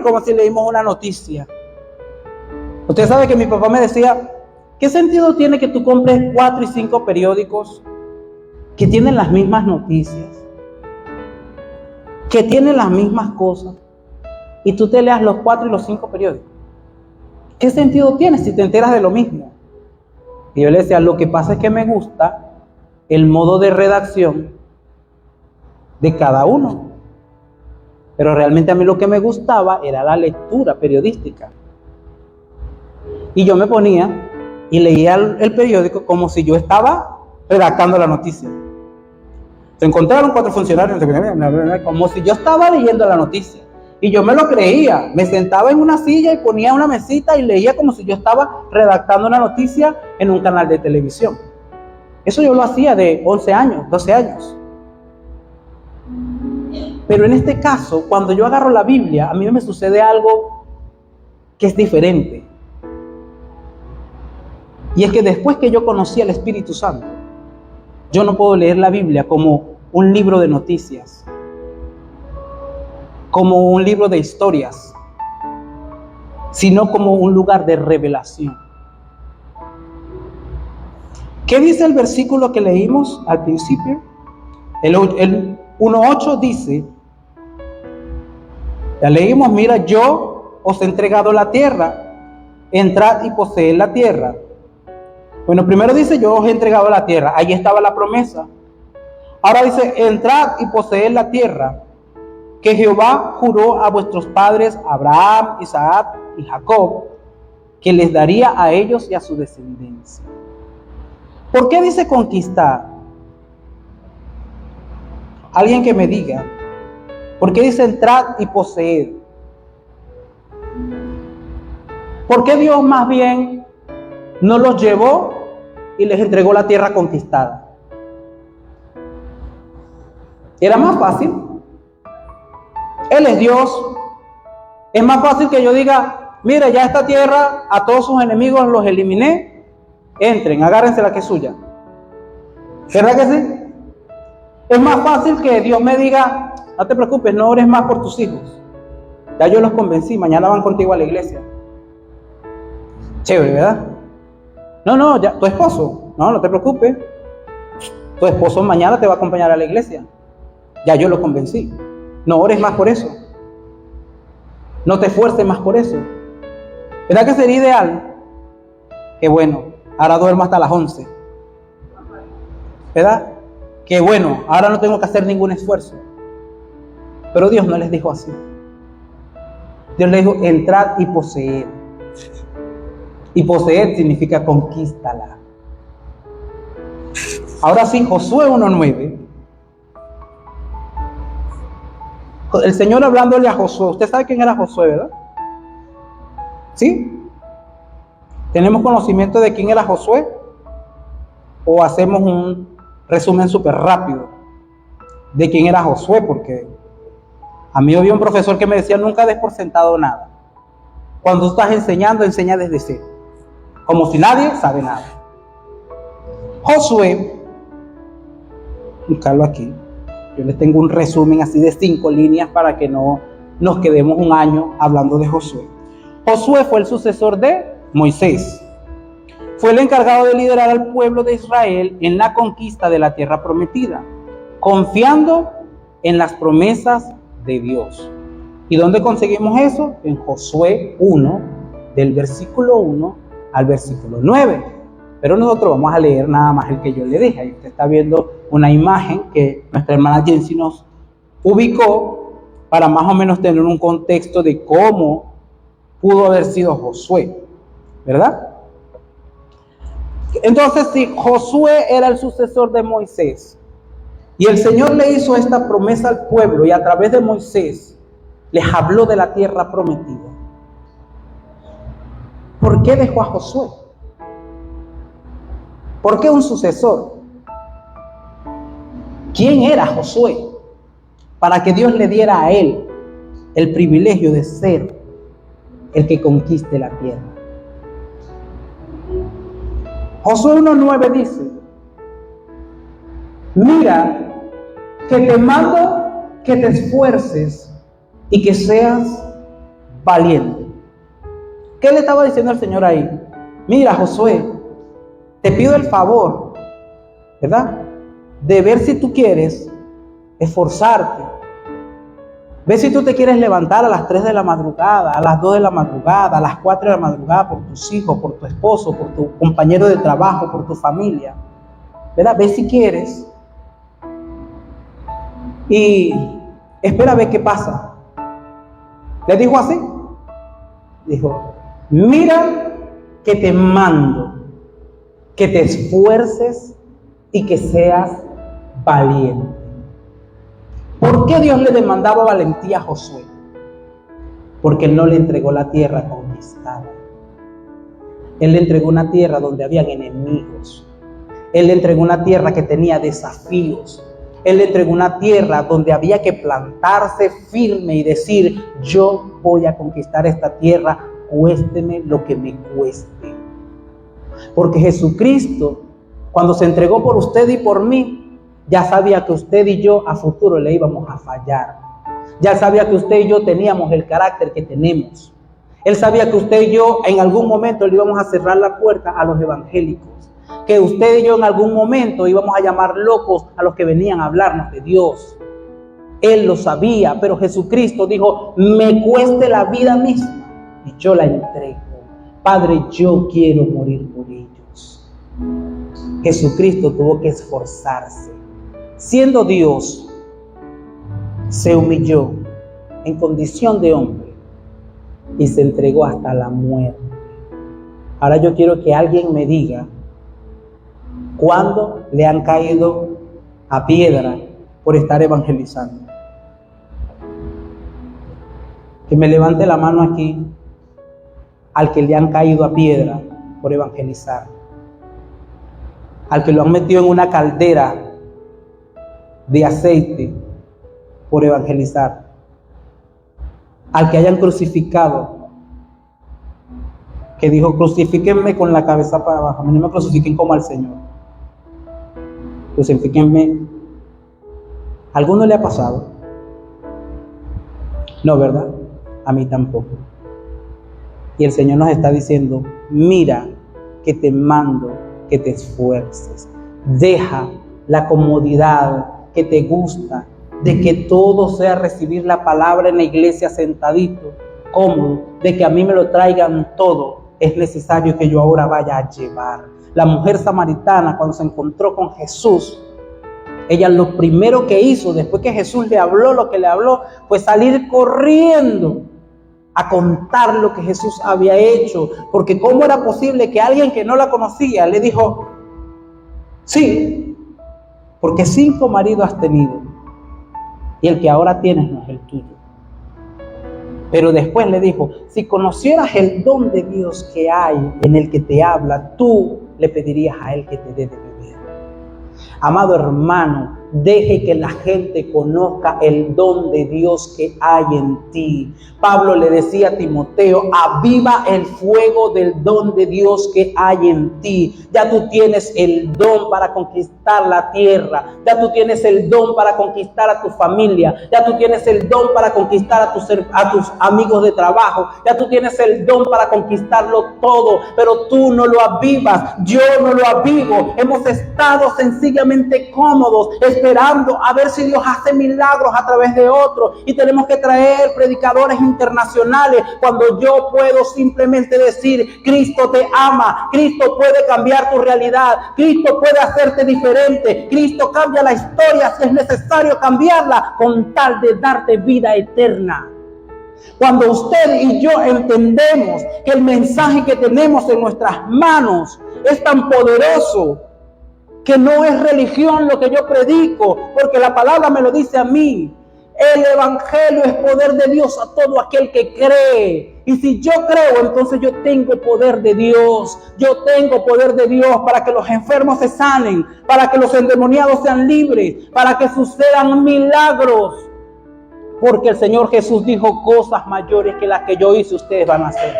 como si leímos una noticia. Usted sabe que mi papá me decía, ¿qué sentido tiene que tú compres 4 y 5 periódicos que tienen las mismas noticias? que tiene las mismas cosas y tú te leas los 4 y los 5 periódicos? ¿Qué sentido tiene si te enteras de lo mismo? Y yo le decía, lo que pasa es que me gusta el modo de redacción de cada uno. Pero realmente a mí lo que me gustaba era la lectura periodística. Y yo me ponía y leía el periódico como si yo estaba redactando la noticia. Se encontraron 4 funcionarios, como si yo estaba leyendo la noticia. Y yo me lo creía. Me sentaba en una silla y ponía una mesita y leía como si yo estaba redactando una noticia en un canal de televisión. Eso yo lo hacía de 11 años, 12 años. Pero en este caso, cuando yo agarro la Biblia, a mí me sucede algo que es diferente. Y es que después que yo conocí al Espíritu Santo, yo no puedo leer la Biblia como un libro de noticias, como un libro de historias, sino como un lugar de revelación. ¿Qué dice el versículo que leímos al principio? El 1:8 dice, ya leímos, mira, yo os he entregado la tierra, entrad y poseed la tierra. Bueno, primero dice, yo os he entregado la tierra, ahí estaba la promesa. Ahora dice, entrad y poseed la tierra, que Jehová juró a vuestros padres, Abraham, Isaac y Jacob, que les daría a ellos y a su descendencia. ¿Por qué dice conquistar? Alguien que me diga, ¿por qué dice entrad y poseed? ¿Por qué Dios más bien no los llevó y les entregó la tierra conquistada? Era más fácil. Él es Dios. Es más fácil que yo diga, mira, ya esta tierra a todos sus enemigos los eliminé, entren, agárrense la que es suya. ¿Verdad que sí? Es más fácil que Dios me diga, no te preocupes, no ores más por tus hijos. Ya yo los convencí, mañana van contigo a la iglesia. Chévere, ¿verdad? No, ya, tu esposo, no te preocupes. Tu esposo mañana te va a acompañar a la iglesia. Ya yo lo convencí. No ores más por eso. No te esfuerces más por eso. ¿Verdad que sería ideal? Que bueno, ahora duermo hasta las 11. ¿Verdad? Que bueno, ahora no tengo que hacer ningún esfuerzo. Pero Dios no les dijo así. Dios les dijo, entrad y poseed. Y poseed significa conquístala. Ahora sí, Josué 1:9. El Señor hablándole a Josué. Usted sabe quién era Josué, ¿verdad? ¿Sí? ¿Tenemos conocimiento de quién era Josué? ¿O hacemos un resumen súper rápido de quién era Josué? Porque a mí había un profesor que me decía, nunca des por sentado nada. Cuando tú estás enseñando, enseña desde cero. Como si nadie sabe nada. Josué, buscarlo aquí. Yo les tengo un resumen así de 5 líneas para que no nos quedemos un año hablando de Josué. Josué fue el sucesor de Moisés. Fue el encargado de liderar al pueblo de Israel en la conquista de la tierra prometida, confiando en las promesas de Dios. ¿Y dónde conseguimos eso? En Josué 1, del versículo 1 al versículo 9. Pero nosotros vamos a leer nada más el que yo le dije. Ahí usted está viendo una imagen que nuestra hermana Jensi nos ubicó para más o menos tener un contexto de cómo pudo haber sido Josué, ¿verdad? Entonces, si Josué era el sucesor de Moisés y el Señor le hizo esta promesa al pueblo y a través de Moisés les habló de la tierra prometida, ¿por qué dejó a Josué? ¿Por qué un sucesor? ¿Quién era Josué para que Dios le diera a él el privilegio de ser el que conquiste la tierra? Josué 1:9 dice, mira, que te mando que te esfuerces y que seas valiente. ¿Qué le estaba diciendo el Señor ahí? Mira, Josué, te pido el favor, ¿verdad?, de ver si tú quieres esforzarte Ve si tú te quieres levantar a las 3 de la madrugada, a las 2 de la madrugada, a las 4 de la madrugada por tus hijos, por tu esposo, por tu compañero de trabajo, por tu familia. ¿Verdad? Ve si quieres. Y espera a ver qué pasa. Le dijo así. Dijo, mira que te mando, que te esfuerces y que seas valiente. ¿Por qué Dios le demandaba valentía a Josué? Porque Él no le entregó la tierra conquistada. Él le entregó una tierra donde habían enemigos. Él le entregó una tierra que tenía desafíos. Él le entregó una tierra donde había que plantarse firme y decir, yo voy a conquistar esta tierra, cuésteme lo que me cueste. Porque Jesucristo, cuando se entregó por usted y por mí, ya sabía que usted y yo a futuro le íbamos a fallar. Ya sabía que usted y yo teníamos el carácter que tenemos. Él sabía que usted y yo en algún momento le íbamos a cerrar la puerta a los evangélicos. Que usted y yo en algún momento íbamos a llamar locos a los que venían a hablarnos de Dios. Él lo sabía, pero Jesucristo dijo, me cueste la vida misma y yo la entrego. Padre, yo quiero morir por ellos. Jesucristo tuvo que esforzarse. Siendo Dios, se humilló en condición de hombre y se entregó hasta la muerte. Ahora yo quiero que alguien me diga cuándo le han caído a piedra por estar evangelizando. Que me levante la mano aquí al que le han caído a piedra por evangelizar. Al que lo han metido en una caldera de aceite por evangelizar. Al que hayan crucificado, que dijo, crucifíquenme con la cabeza para abajo, a mí no me crucifiquen como al Señor, crucifíquenme. ¿A alguno le ha pasado? No, ¿verdad? A mí tampoco. Y el Señor nos está diciendo, mira que te mando que te esfuerces. Deja la comodidad que te gusta, de que todo sea recibir la palabra en la iglesia sentadito, cómodo, de que a mí me lo traigan todo. Es necesario que yo ahora vaya a llevar. La mujer samaritana, cuando se encontró con Jesús, ella lo primero que hizo, después que Jesús le habló lo que le habló, fue salir corriendo a contar lo que Jesús había hecho. Porque ¿cómo era posible que alguien que no la conocía le dijo, sí, porque 5 maridos has tenido y el que ahora tienes no es el tuyo? Pero después le dijo, si conocieras el don de Dios que hay en el que te habla, tú le pedirías a él que te dé de beber. Amado hermano, deje que la gente conozca el don de Dios que hay en ti. Pablo le decía a Timoteo, aviva el fuego del don de Dios que hay en ti. Ya tú tienes el don para conquistar la tierra. Ya tú tienes el don para conquistar a tu familia. Ya tú tienes el don para conquistar a tus amigos de trabajo. Ya tú tienes el don para conquistarlo todo. Pero tú no lo avivas. Yo no lo avivo. Hemos estado sencillamente cómodos, esperando a ver si Dios hace milagros a través de otros, y tenemos que traer predicadores internacionales cuando yo puedo simplemente decir, Cristo te ama, Cristo puede cambiar tu realidad, Cristo puede hacerte diferente, Cristo cambia la historia si es necesario cambiarla con tal de darte vida eterna. Cuando usted y yo entendemos que el mensaje que tenemos en nuestras manos es tan poderoso, que no es religión lo que yo predico, porque la palabra me lo dice a mí. El evangelio es poder de Dios a todo aquel que cree. Y si yo creo, entonces yo tengo poder de Dios. Yo tengo poder de Dios para que los enfermos se sanen, para que los endemoniados sean libres, para que sucedan milagros. Porque el Señor Jesús dijo, cosas mayores que las que yo hice, ustedes van a hacer.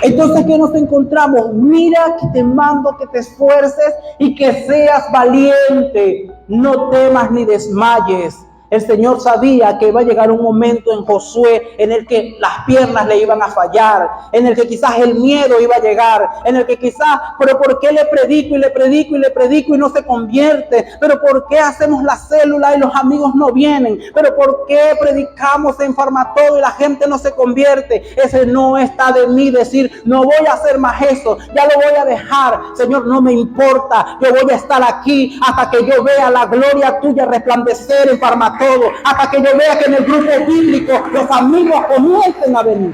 Entonces, ¿qué nos encontramos? Mira que te mando que te esfuerces y que seas valiente. No temas ni desmayes. El Señor sabía que iba a llegar un momento en Josué en el que las piernas le iban a fallar, en el que quizás el miedo iba a llegar, en el que quizás, pero ¿por qué le predico y le predico y le predico y no se convierte? ¿Pero por qué hacemos la célula y los amigos no vienen? ¿Pero por qué predicamos en Farmatodo y la gente no se convierte? Ese no está de mí decir, no voy a hacer más eso, ya lo voy a dejar. Señor, no me importa, yo voy a estar aquí hasta que yo vea la gloria tuya resplandecer en Farmatodo. Hasta que yo vea que en el grupo bíblico los amigos comiencen a venir.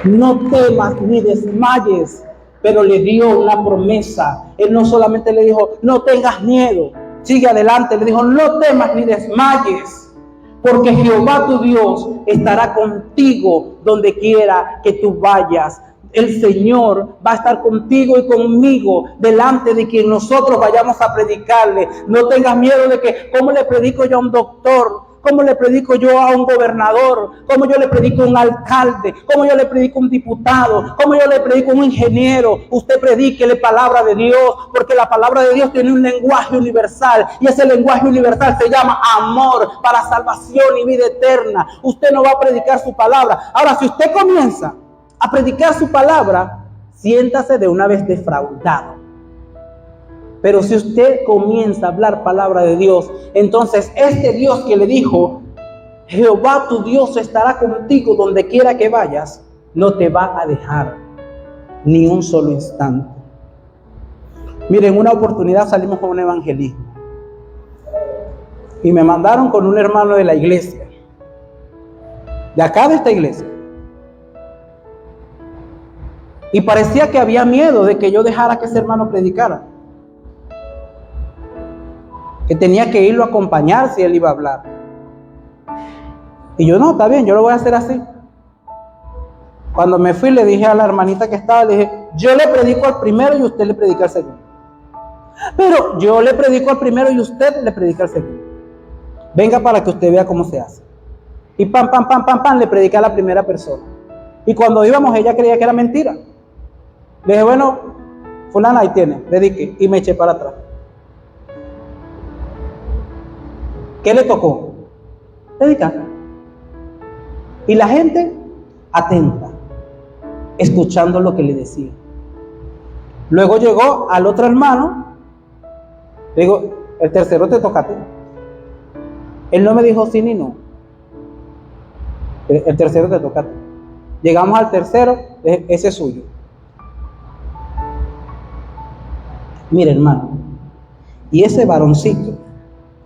No temas ni desmayes, pero le dio una promesa. Él no solamente le dijo, no tengas miedo, sigue adelante. Le dijo, no temas ni desmayes, porque Jehová tu Dios estará contigo donde quiera que tú vayas. El Señor va a estar contigo y conmigo delante de quien nosotros vayamos a predicarle. No tengas miedo de que, ¿cómo le predico yo a un doctor? ¿Cómo le predico yo a un gobernador? ¿Cómo yo le predico a un alcalde? ¿Cómo yo le predico a un diputado? ¿Cómo yo le predico a un ingeniero? Usted predíquele palabra de Dios, porque la palabra de Dios tiene un lenguaje universal, y ese lenguaje universal se llama amor para salvación y vida eterna. Usted no va a predicar su palabra. Ahora, si usted comienza a predicar su palabra, siéntase de una vez defraudado. Pero si usted comienza a hablar palabra de Dios, entonces este Dios que le dijo, Jehová tu Dios estará contigo donde quiera que vayas, no te va a dejar ni un solo instante. Miren, una oportunidad salimos con un evangelismo y me mandaron con un hermano de la iglesia, de acá de esta iglesia. Y parecía que había miedo de que yo dejara que ese hermano predicara, que tenía que irlo a acompañar si él iba a hablar. Y yo, no, está bien, yo lo voy a hacer así. Cuando me fui, le dije a la hermanita que estaba, le dije, yo le predico al primero y usted le predica al segundo. Pero yo le predico al primero y usted le predica al segundo. Venga para que usted vea cómo se hace. Y pam, le prediqué a la primera persona. Y cuando íbamos, ella creía que era mentira. Le dije, bueno, fulana, ahí tiene, predique. Y me eché para atrás. ¿Qué le tocó? Predicar. Y la gente atenta, escuchando lo que le decía. Luego llegó al otro hermano. Le digo, el tercero te toca a ti. Él no me dijo sí ni no. El tercero te toca a ti. Llegamos al tercero, ese es suyo. Mire, hermano, y ese varoncito,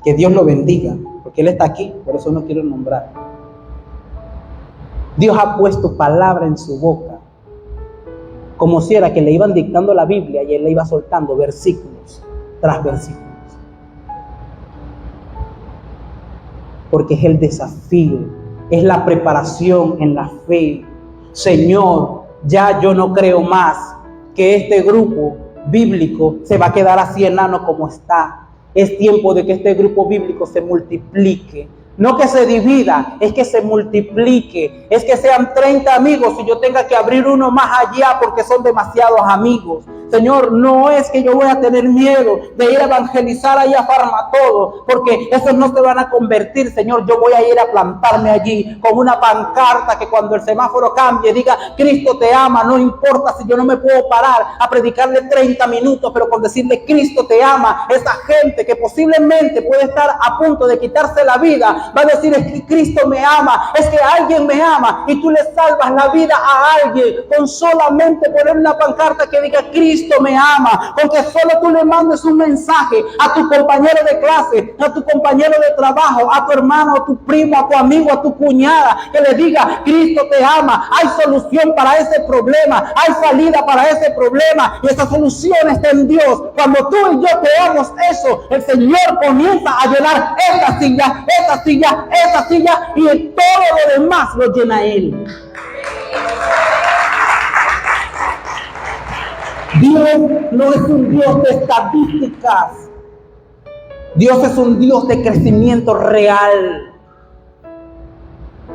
que Dios lo bendiga, porque él está aquí, por eso no quiero nombrar. Dios ha puesto palabra en su boca, como si era que le iban dictando la Biblia y él le iba soltando versículos tras versículos. Porque es el desafío, es la preparación en la fe. Señor, ya yo no creo más que este grupo bíblico se va a quedar así enano como está. Es tiempo de que este grupo bíblico se multiplique. No que se divida, es que se multiplique. Es que sean 30 amigos y yo tenga que abrir uno más allá porque son demasiados amigos. Señor, no es que yo voy a tener miedo de ir a evangelizar allá a Farmatodo, porque esos no se van a convertir. Señor, yo voy a ir a plantarme allí con una pancarta que cuando el semáforo cambie diga, Cristo te ama. No importa si yo no me puedo parar a predicarle 30 minutos, pero con decirle Cristo te ama, esa gente que posiblemente puede estar a punto de quitarse la vida, va a decir, es que Cristo me ama, es que alguien me ama, y tú le salvas la vida a alguien con solamente poner una pancarta que diga Cristo me ama, con que solo tú le mandes un mensaje a tu compañero de clase, a tu compañero de trabajo, a tu hermano, a tu primo, a tu amigo, a tu cuñada, que le diga Cristo te ama. Hay solución para ese problema, hay salida para ese problema, y esa solución está en Dios. Cuando tú y yo creamos eso, el Señor comienza a llenar esta silla, esta silla, esta silla, y en todo lo demás lo llena Él. Dios no es un Dios de estadísticas. Dios es un Dios de crecimiento real.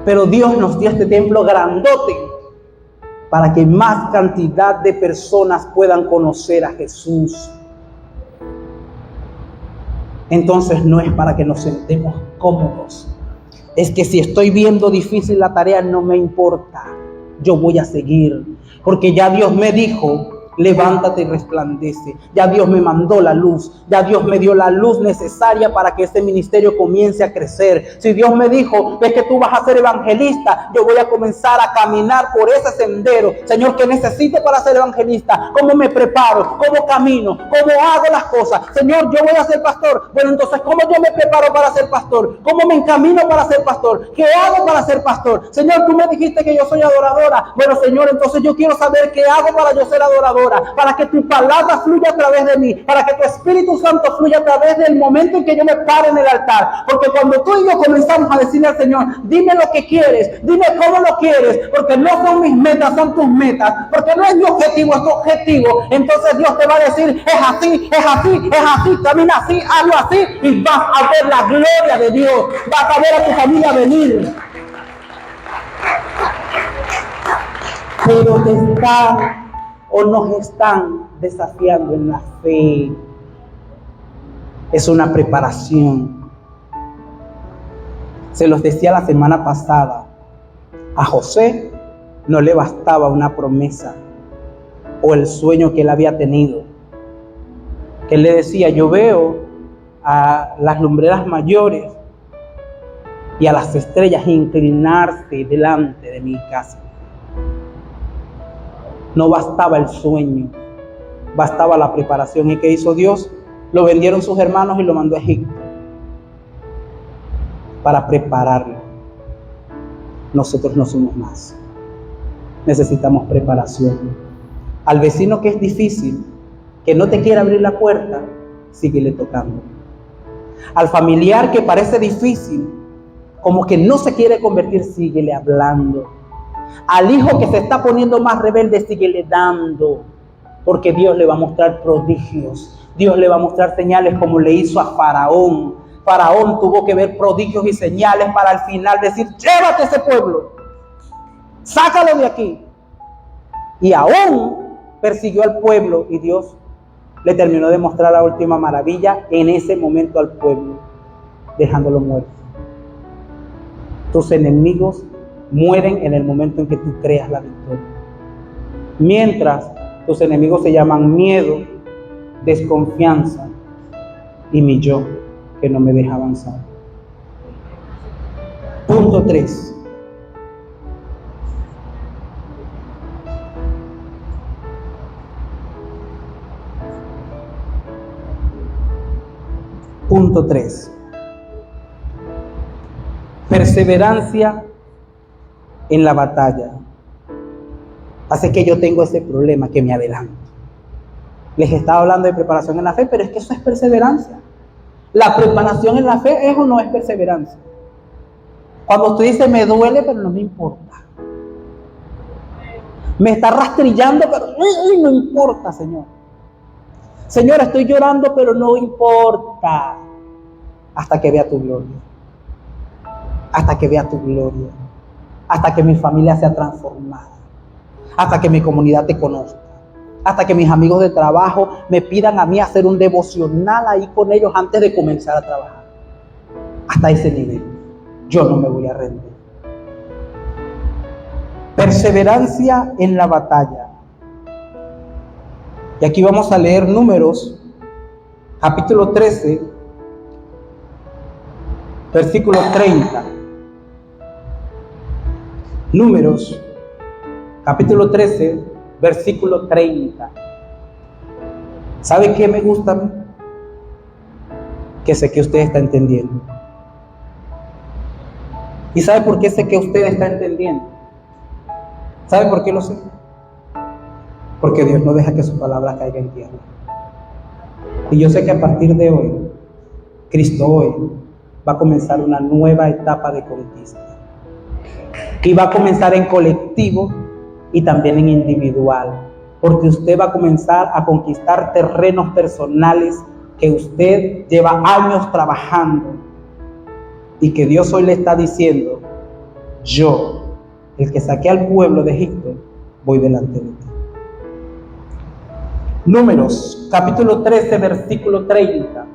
Pero Dios nos dio este templo grandote para que más cantidad de personas puedan conocer a Jesús. entonces no es para que nos sentemos cómodos. Es que si estoy viendo difícil la tarea, no me importa. Yo voy a seguir, porque ya Dios me dijo: levántate y resplandece. Ya Dios me mandó la luz. Ya Dios me dio la luz necesaria para que este ministerio comience a crecer. Si Dios me dijo: ves que tú vas a ser evangelista, yo voy a comenzar a caminar por ese sendero. Señor, ¿qué necesito para ser evangelista? ¿Cómo me preparo? ¿Cómo camino? ¿Cómo hago las cosas? Señor, yo voy a ser pastor. Bueno, entonces, ¿cómo yo me preparo para ser pastor? ¿Cómo me encamino para ser pastor? ¿Qué hago para ser pastor? Señor, tú me dijiste que yo soy adoradora. Bueno, Señor, entonces yo quiero saber qué hago para yo ser adoradora, para que tu palabra fluya a través de mí, para que tu Espíritu Santo fluya a través del momento en que yo me pare en el altar. Porque cuando tú y yo comenzamos a decirle al Señor: dime lo que quieres, dime cómo lo quieres, porque no son mis metas, son tus metas, porque no es mi objetivo, es tu objetivo, entonces Dios te va a decir: es así, es así, es así, camina así, hazlo así, y vas a ver la gloria de Dios, vas a ver a tu familia venir. Pero te están o nos están desafiando en la fe. Es una preparación. Se los decía la semana pasada, a José no le bastaba una promesa o el sueño que él había tenido, que él le decía: yo veo a las lumbreras mayores y a las estrellas inclinarse delante de mi casa. No bastaba el sueño, bastaba la preparación. ¿Y qué hizo Dios? Lo vendieron sus hermanos y lo mandó a Egipto para prepararlo. Nosotros no somos más. Necesitamos preparación. Al vecino que es difícil, que no te quiere abrir la puerta, síguele tocando. Al familiar que parece difícil, como que no se quiere convertir, síguele hablando. Al hijo que se está poniendo más rebelde, síguele dando, porque Dios le va a mostrar prodigios. Dios le va a mostrar señales, como le hizo a Faraón. Faraón tuvo que ver prodigios y señales para al final decir: llévate ese pueblo, sácalo de aquí. Y aún persiguió al pueblo, y Dios le terminó de mostrar la última maravilla en ese momento al pueblo, dejándolo muerto. Tus enemigos mueren en el momento en que tú creas la victoria. Mientras, tus enemigos se llaman miedo, desconfianza y mi yo, que no me deja avanzar. Punto 3. Punto 3. Perseverancia en la batalla. Hace que yo tengo ese problema, que me adelanto. Les estaba hablando de preparación en la fe, pero es que eso es perseverancia. La preparación en la fe, ¿es o no es perseverancia? Cuando usted dice: me duele, pero no me importa. Me está rastrillando, pero no importa, Señor. Señor, estoy llorando, pero no importa. Hasta que vea tu gloria. Hasta que vea tu gloria. Hasta que mi familia sea transformada. Hasta que mi comunidad te conozca. Hasta que mis amigos de trabajo me pidan a mí hacer un devocional ahí con ellos antes de comenzar a trabajar. Hasta ese nivel. Yo no me voy a rendir. Perseverancia en la batalla. Y aquí vamos a leer Números, capítulo 13, versículo 30. Números, capítulo 13, versículo 30. ¿Sabe qué me gusta a mí? Que sé que usted está entendiendo. ¿Y sabe por qué sé que usted está entendiendo? ¿Sabe por qué lo sé? Porque Dios no deja que su palabra caiga en tierra. Y yo sé que a partir de hoy, Cristo hoy, va a comenzar una nueva etapa de conquista. Y va a comenzar en colectivo y también en individual. Porque usted va a comenzar a conquistar terrenos personales que usted lleva años trabajando. Y que Dios hoy le está diciendo: yo, el que saqué al pueblo de Egipto, voy delante de ti. Números, capítulo 13, versículo 30.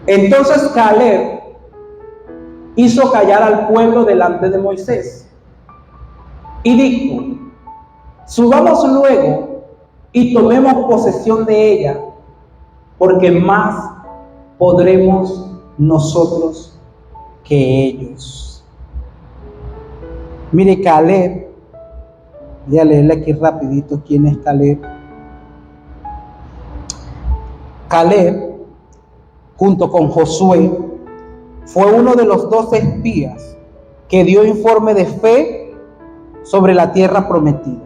Entonces Caleb hizo callar al pueblo delante de Moisés y dijo: subamos luego y tomemos posesión de ella, porque más podremos nosotros que ellos. Mire, Caleb, voy a leerle aquí rapidito quién es Caleb. Caleb, junto con Josué, fue uno de los 12 espías que dio informe de fe sobre la tierra prometida.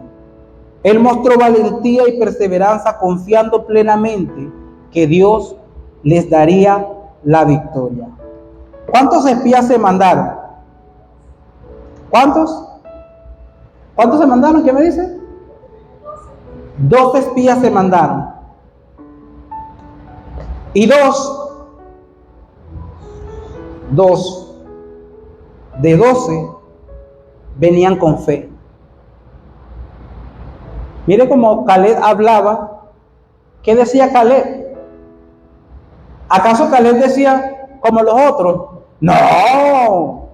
Él mostró valentía y perseverancia, confiando plenamente que Dios les daría la victoria. ¿Cuántos espías se mandaron? ¿Cuántos? ¿Cuántos se mandaron? ¿Qué me dice? 12 espías se mandaron. Y dos de 12 venían con fe. Mire cómo Caleb hablaba. ¿Qué decía Caleb? ¿Acaso Caleb decía como los otros? No,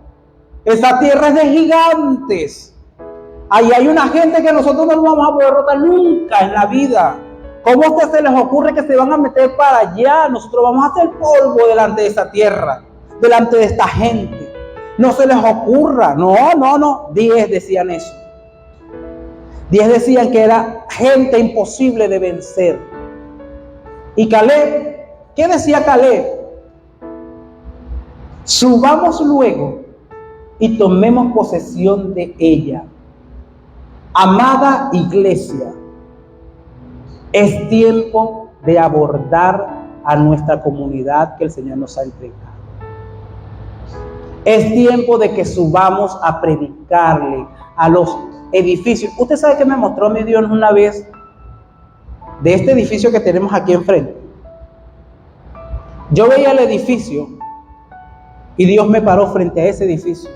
esa tierra es de gigantes. Ahí hay una gente que nosotros no vamos a poder derrotar nunca en la vida. ¿Cómo a ustedes se les ocurre que se van a meter para allá? Nosotros vamos a hacer polvo delante de esa tierra, delante de esta gente. No se les ocurra. No. 10 decían eso. 10 decían que era gente imposible de vencer. Y Caleb, ¿qué decía Caleb? Subamos luego y tomemos posesión de ella. Amada iglesia, es tiempo de abordar a nuestra comunidad que el Señor nos ha entregado. Es tiempo de que subamos a predicarle a los edificios. Usted sabe que me mostró mi Dios una vez de este edificio que tenemos aquí enfrente. Yo veía el edificio y Dios me paró frente a ese edificio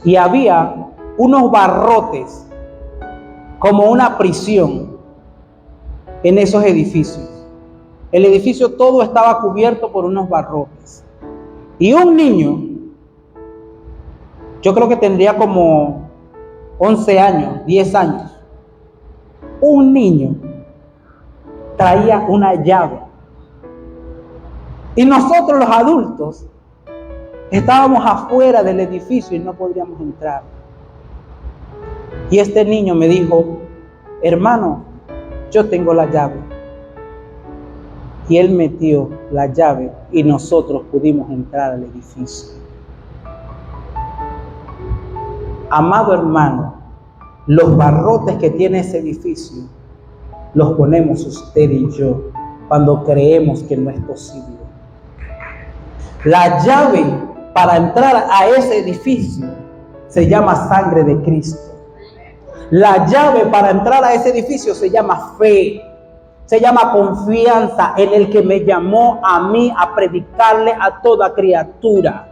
y había unos barrotes como una prisión en esos edificios. El edificio todo estaba cubierto por unos barrotes y un niño, yo creo que tendría como 11 años, 10 años, un niño traía una llave y nosotros los adultos estábamos afuera del edificio y no podíamos entrar. Y este niño me dijo: hermano, yo tengo la llave. Y él metió la llave y nosotros pudimos entrar al edificio. Amado hermano, los barrotes que tiene ese edificio los ponemos usted y yo cuando creemos que no es posible. La llave para entrar a ese edificio se llama sangre de Cristo. La llave para entrar a ese edificio se llama fe, se llama confianza en el que me llamó a mí a predicarle a toda criatura.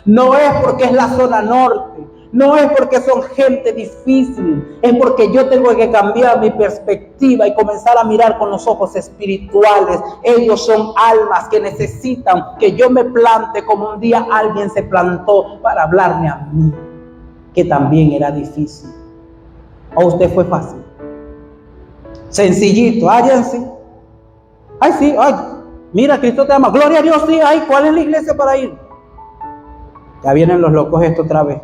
No es porque es la zona norte, no es porque son gente difícil, es porque yo tengo que cambiar mi perspectiva y comenzar a mirar con los ojos espirituales. Ellos son almas que necesitan que yo me plante como un día alguien se plantó para hablarme a mí, que también era difícil. ¿A usted fue fácil? Sencillito, sí. Ay, sí, ay, mira, Cristo te ama. Gloria a Dios, sí, ay, ¿cuál es la iglesia para ir? Ya vienen los locos esto otra vez.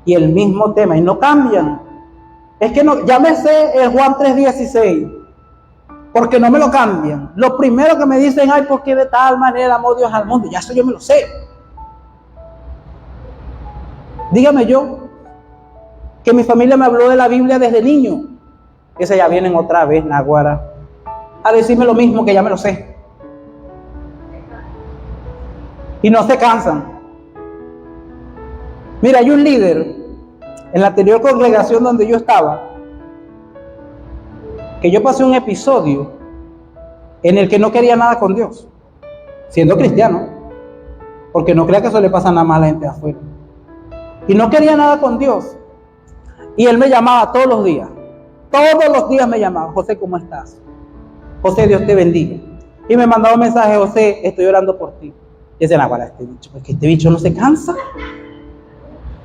Y el mismo tema, y no cambian. Es que no, ya me sé el Juan 3:16, porque no me lo cambian. Lo primero que me dicen, ay, porque de tal manera amó Dios al mundo, ya eso yo me lo sé. Dígame yo, que mi familia me habló de la Biblia desde niño. Ese ya vienen otra vez, naguara, a decirme lo mismo que ya me lo sé. Y no se cansan. Mira, hay un líder en la anterior congregación donde yo estaba, que yo pasé un episodio en el que no quería nada con Dios, siendo cristiano, porque no crea que eso le pasa nada más a la gente de afuera. Y no quería nada con Dios. Y él me llamaba todos los días me llamaba: José, ¿cómo estás? José, Dios te bendiga. Y me mandaba un mensaje: José, estoy orando por ti. Dice Naguará, este bicho, porque este bicho no se cansa.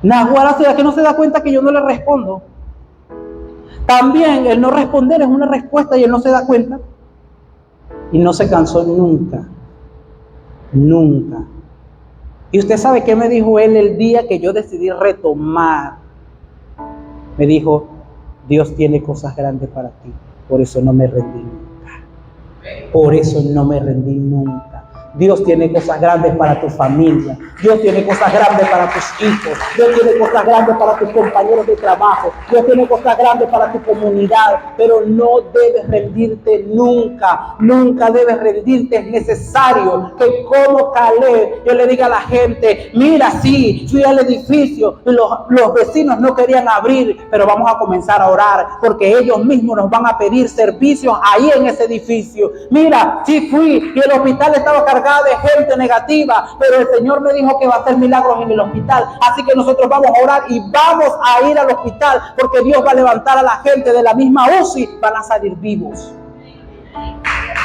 Naguará, ¿será que no se da cuenta que yo no le respondo? También el no responder es una respuesta y él no se da cuenta. Y no se cansó nunca. Nunca. Y usted sabe qué me dijo él el día que yo decidí retomar. Me dijo, Dios tiene cosas grandes para ti. Por eso no me rendí nunca. Por eso no me rendí nunca. Dios tiene cosas grandes para tu familia. Dios tiene cosas grandes para tus hijos. Dios tiene cosas grandes para tus compañeros de trabajo. Dios tiene cosas grandes para tu comunidad. Pero no debes rendirte nunca. Nunca debes rendirte. Es necesario que como Caleb yo le diga a la gente, mira, sí, fui al edificio y los vecinos no querían abrir, pero vamos a comenzar a orar porque ellos mismos nos van a pedir servicios ahí en ese edificio. Mira, sí fui y el hospital estaba cargado de gente negativa, pero el Señor me dijo que va a hacer milagros en el hospital, así que nosotros vamos a orar y vamos a ir al hospital porque Dios va a levantar a la gente de la misma UCI, van a salir vivos.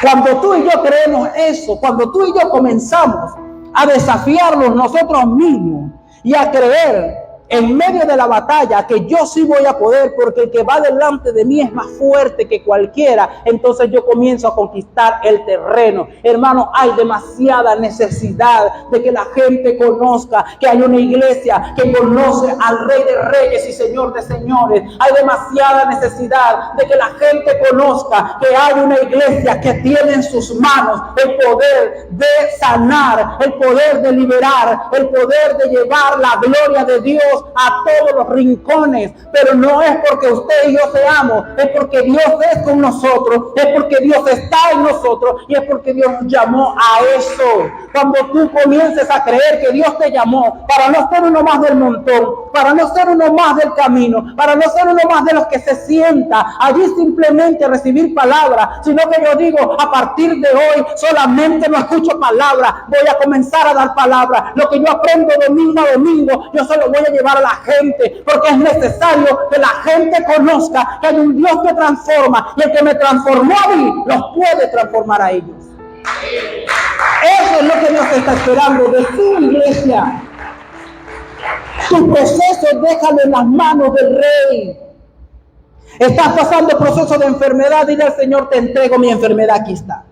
Cuando tú y yo creemos eso, cuando tú y yo comenzamos a desafiarnos nosotros mismos y a creer en medio de la batalla que yo sí voy a poder porque el que va delante de mí es más fuerte que cualquiera, entonces yo comienzo a conquistar el terreno. Hermano, hay demasiada necesidad de que la gente conozca que hay una iglesia que conoce al Rey de Reyes y Señor de Señores. Hay demasiada necesidad de que la gente conozca que hay una iglesia que tiene en sus manos el poder de sanar, el poder de liberar, el poder de llevar la gloria de Dios a todos los rincones. Pero no es porque usted y yo seamos, es porque Dios es con nosotros, es porque Dios está en nosotros y es porque Dios nos llamó a eso. Cuando tú comiences a creer que Dios te llamó para no ser uno más del montón, para no ser uno más del camino, para no ser uno más de los que se sienta allí simplemente a recibir palabra, sino que yo digo, a partir de hoy solamente no escucho palabra, voy a comenzar a dar palabra. Lo que yo aprendo domingo a domingo, yo se lo voy a llevar a la gente, porque es necesario que la gente conozca que hay un Dios que transforma, y el que me transformó a mí los puede transformar a ellos. Eso es lo que Dios está esperando de su iglesia. Tu proceso déjalo en las manos del Rey. Estás pasando proceso de enfermedad, dile al Señor, te entrego mi enfermedad, aquí está.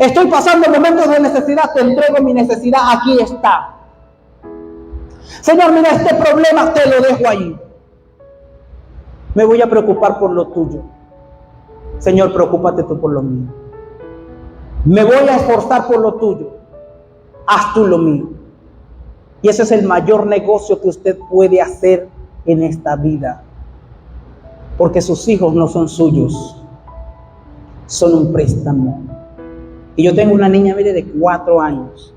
Estoy pasando momentos de necesidad, te entrego mi necesidad, aquí está. Señor, mira, este problema te lo dejo ahí. Me voy a preocupar por lo tuyo. Señor, preocúpate tú por lo mío. Me voy a esforzar por lo tuyo. Haz tú lo mío. Y ese es el mayor negocio que usted puede hacer en esta vida. Porque sus hijos no son suyos. Son un préstamo. Y yo tengo una niña, mire, de 4 años.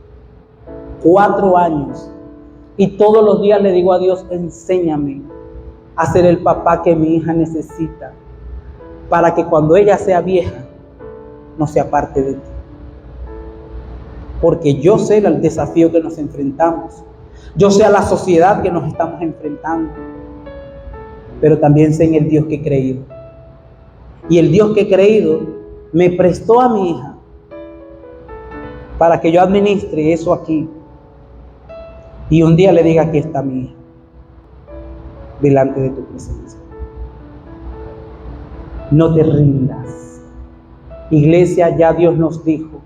4 años. Y todos los días le digo a Dios, enséñame a ser el papá que mi hija necesita, para que cuando ella sea vieja, no se aparte de ti. Porque yo sé el desafío que nos enfrentamos. Yo sé a la sociedad que nos estamos enfrentando. Pero también sé en el Dios que he creído. Y el Dios que he creído me prestó a mi hija para que yo administre eso aquí. Y un día le diga, aquí está mi hija, delante de tu presencia. No te rindas. Iglesia, ya Dios nos dijo,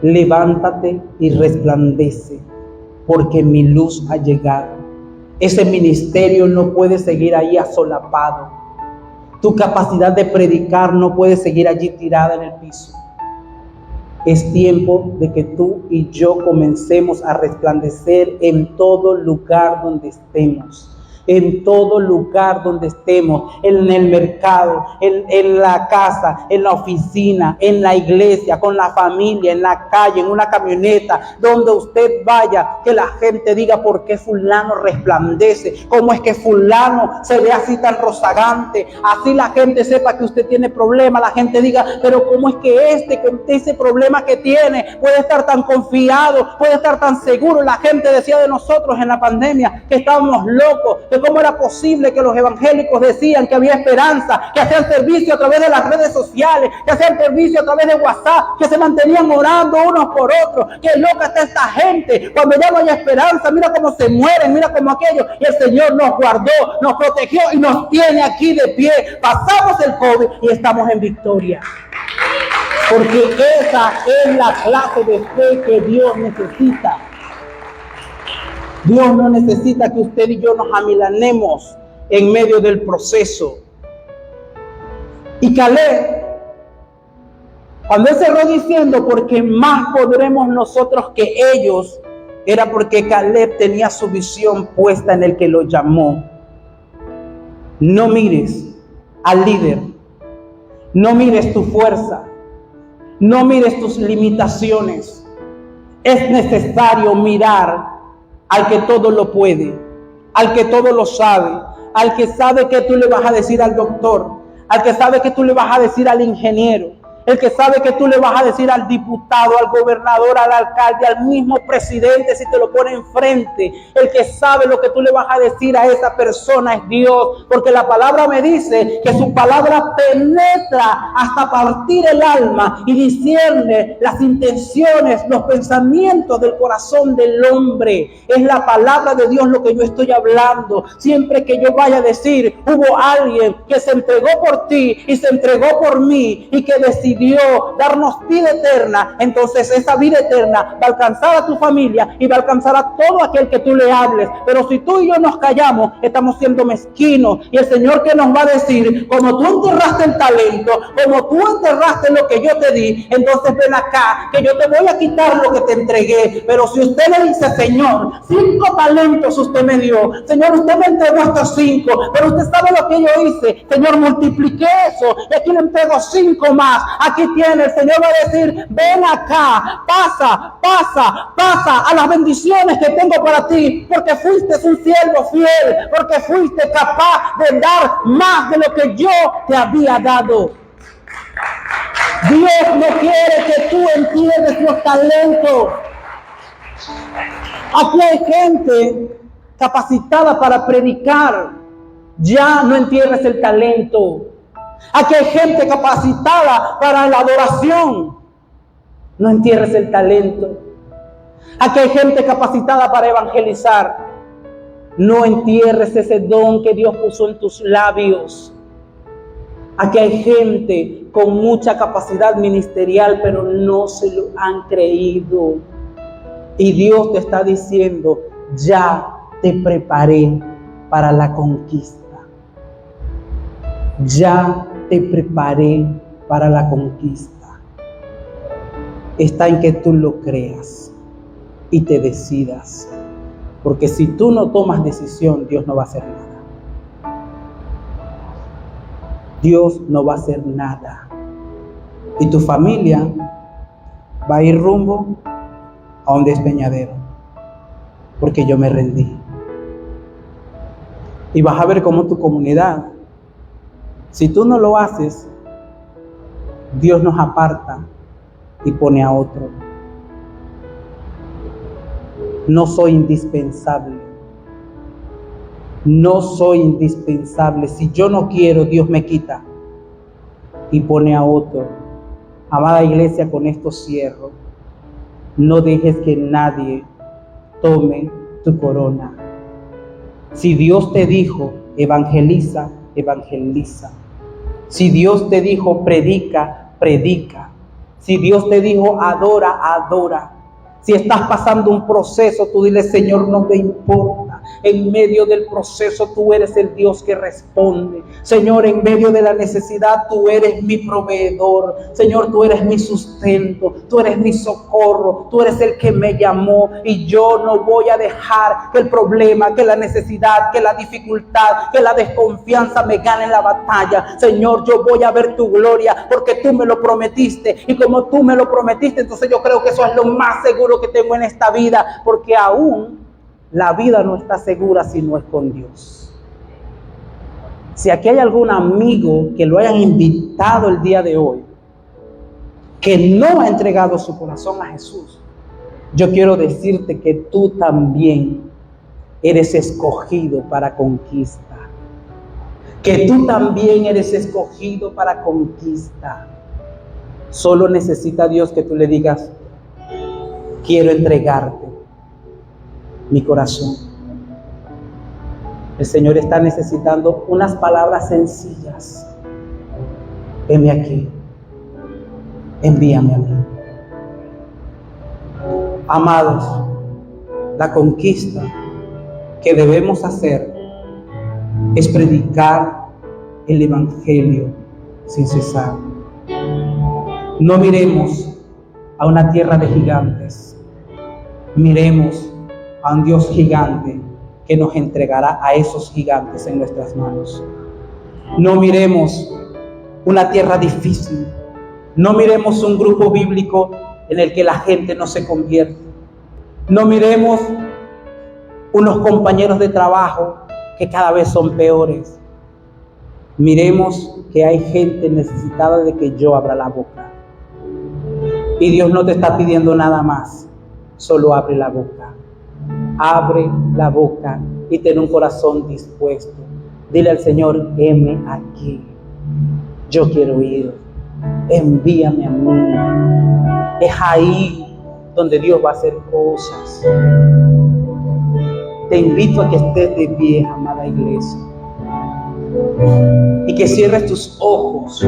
levántate y resplandece, porque mi luz ha llegado. Ese ministerio no puede seguir ahí asolapado. Tu capacidad de predicar no puede seguir allí tirada en el piso. Es tiempo de que tú y yo comencemos a resplandecer en todo lugar donde estemos. En todo lugar donde estemos, en el mercado, en la casa, en la oficina, en la iglesia, con la familia, en la calle, en una camioneta, donde usted vaya, que la gente diga por qué fulano resplandece, cómo es que fulano se ve así tan rozagante, así la gente sepa que usted tiene problemas, la gente diga, pero cómo es que con ese problema que tiene, puede estar tan confiado, puede estar tan seguro. La gente decía de nosotros en la pandemia que estábamos locos, que de cómo era posible que los evangélicos decían que había esperanza, que hacían servicio a través de las redes sociales, que hacían servicio a través de WhatsApp, que se mantenían orando unos por otros. Qué loca está esta gente. Cuando ya no hay esperanza, mira cómo se mueren, mira cómo aquello. Y el Señor nos guardó, nos protegió y nos tiene aquí de pie. Pasamos el COVID y estamos en victoria. Porque esa es la clase de fe que Dios necesita. Dios no necesita que usted y yo nos amilanemos en medio del proceso. Y Caleb, cuando él cerró diciendo, porque más podremos nosotros que ellos, era porque Caleb tenía su visión puesta en el que lo llamó. No mires al líder, no mires tu fuerza, no mires tus limitaciones. Es necesario mirar al que todo lo puede, al que todo lo sabe, al que sabe que tú le vas a decir al doctor, al que sabe que tú le vas a decir al ingeniero, el que sabe que tú le vas a decir al diputado, al gobernador, al alcalde, al mismo presidente si te lo pone enfrente. El que sabe lo que tú le vas a decir a esa persona es Dios, porque la palabra me dice que su palabra penetra hasta partir el alma y discierne las intenciones, los pensamientos del corazón del hombre. Es la palabra de Dios lo que yo estoy hablando. Siempre que yo vaya a decir, hubo alguien que se entregó por ti y se entregó por mí y que decidió darnos vida eterna, entonces esa vida eterna va a alcanzar a tu familia y va a alcanzar a todo aquel que tú le hables. Pero si tú y yo nos callamos, estamos siendo mezquinos, y el Señor que nos va a decir, como tú enterraste el talento, como tú enterraste lo que yo te di, entonces ven acá, que yo te voy a quitar lo que te entregué. Pero si usted le dice, Señor, 5 talentos usted me dio, Señor, usted me entregó estos 5, pero usted sabe lo que yo hice, Señor, multipliqué eso y aquí le entrego 5 más. Aquí tiene, el Señor va a decir, ven acá, pasa a las bendiciones que tengo para ti, porque fuiste un siervo fiel, porque fuiste capaz de dar más de lo que yo te había dado. Dios no quiere que tú entiendas los talentos. Aquí hay gente capacitada para predicar. Ya no entierres el talento. Aquí hay gente capacitada para la adoración. No entierres el talento. Aquí hay gente capacitada para evangelizar. No entierres ese don que Dios puso en tus labios. Aquí hay gente con mucha capacidad ministerial, pero no se lo han creído. Y Dios te está diciendo, ya te preparé para la conquista. Ya te preparé para la conquista. Está en que tú lo creas y te decidas. Porque si tú no tomas decisión, Dios no va a hacer nada. Dios no va a hacer nada. Y tu familia va a ir rumbo a un despeñadero. Porque yo me rendí. Y vas a ver cómo tu comunidad, si tú no lo haces, Dios nos aparta y pone a otro. No soy indispensable. No soy indispensable. Si yo no quiero, Dios me quita y pone a otro. Amada iglesia, con esto cierro. No dejes que nadie tome tu corona. Si Dios te dijo, evangeliza, evangeliza. Si Dios te dijo, predica, predica. Si Dios te dijo, adora, adora. Si estás pasando un proceso, tú dile, Señor, no me importa. En medio del proceso, tú eres el Dios que responde. Señor, en medio de la necesidad, tú eres mi proveedor. Señor, tú eres mi sustento. Tú eres mi socorro. Tú eres el que me llamó. Y yo no voy a dejar que el problema, que la necesidad, que la dificultad, que la desconfianza me gane la batalla. Señor, yo voy a ver tu gloria porque tú me lo prometiste. Y como tú me lo prometiste, entonces yo creo que eso es lo más seguro que tengo en esta vida, porque aún la vida no está segura si no es con Dios. Si aquí hay algún amigo que lo hayan invitado el día de hoy, que no ha entregado su corazón a Jesús, yo quiero decirte que tú también eres escogido para conquista. Que tú también eres escogido para conquista. Solo necesita Dios que tú le digas: quiero entregarte mi corazón. El Señor está necesitando unas palabras sencillas. Heme aquí, envíame a mí. Amados, la conquista que debemos hacer es predicar el Evangelio sin cesar. No miremos a una tierra de gigantes, miremos a un Dios gigante que nos entregará a esos gigantes en nuestras manos. No miremos una tierra difícil, no miremos un grupo bíblico en el que la gente no se convierte, no miremos unos compañeros de trabajo que cada vez son peores. Miremos que hay gente necesitada de que yo abra la boca. Y Dios no te está pidiendo nada más, solo abre la boca. Abre la boca y ten un corazón dispuesto. Dile al Señor: heme aquí, yo quiero ir, envíame a mí. Es ahí donde Dios va a hacer cosas. Te invito a que estés de pie, amada iglesia, y que cierres tus ojos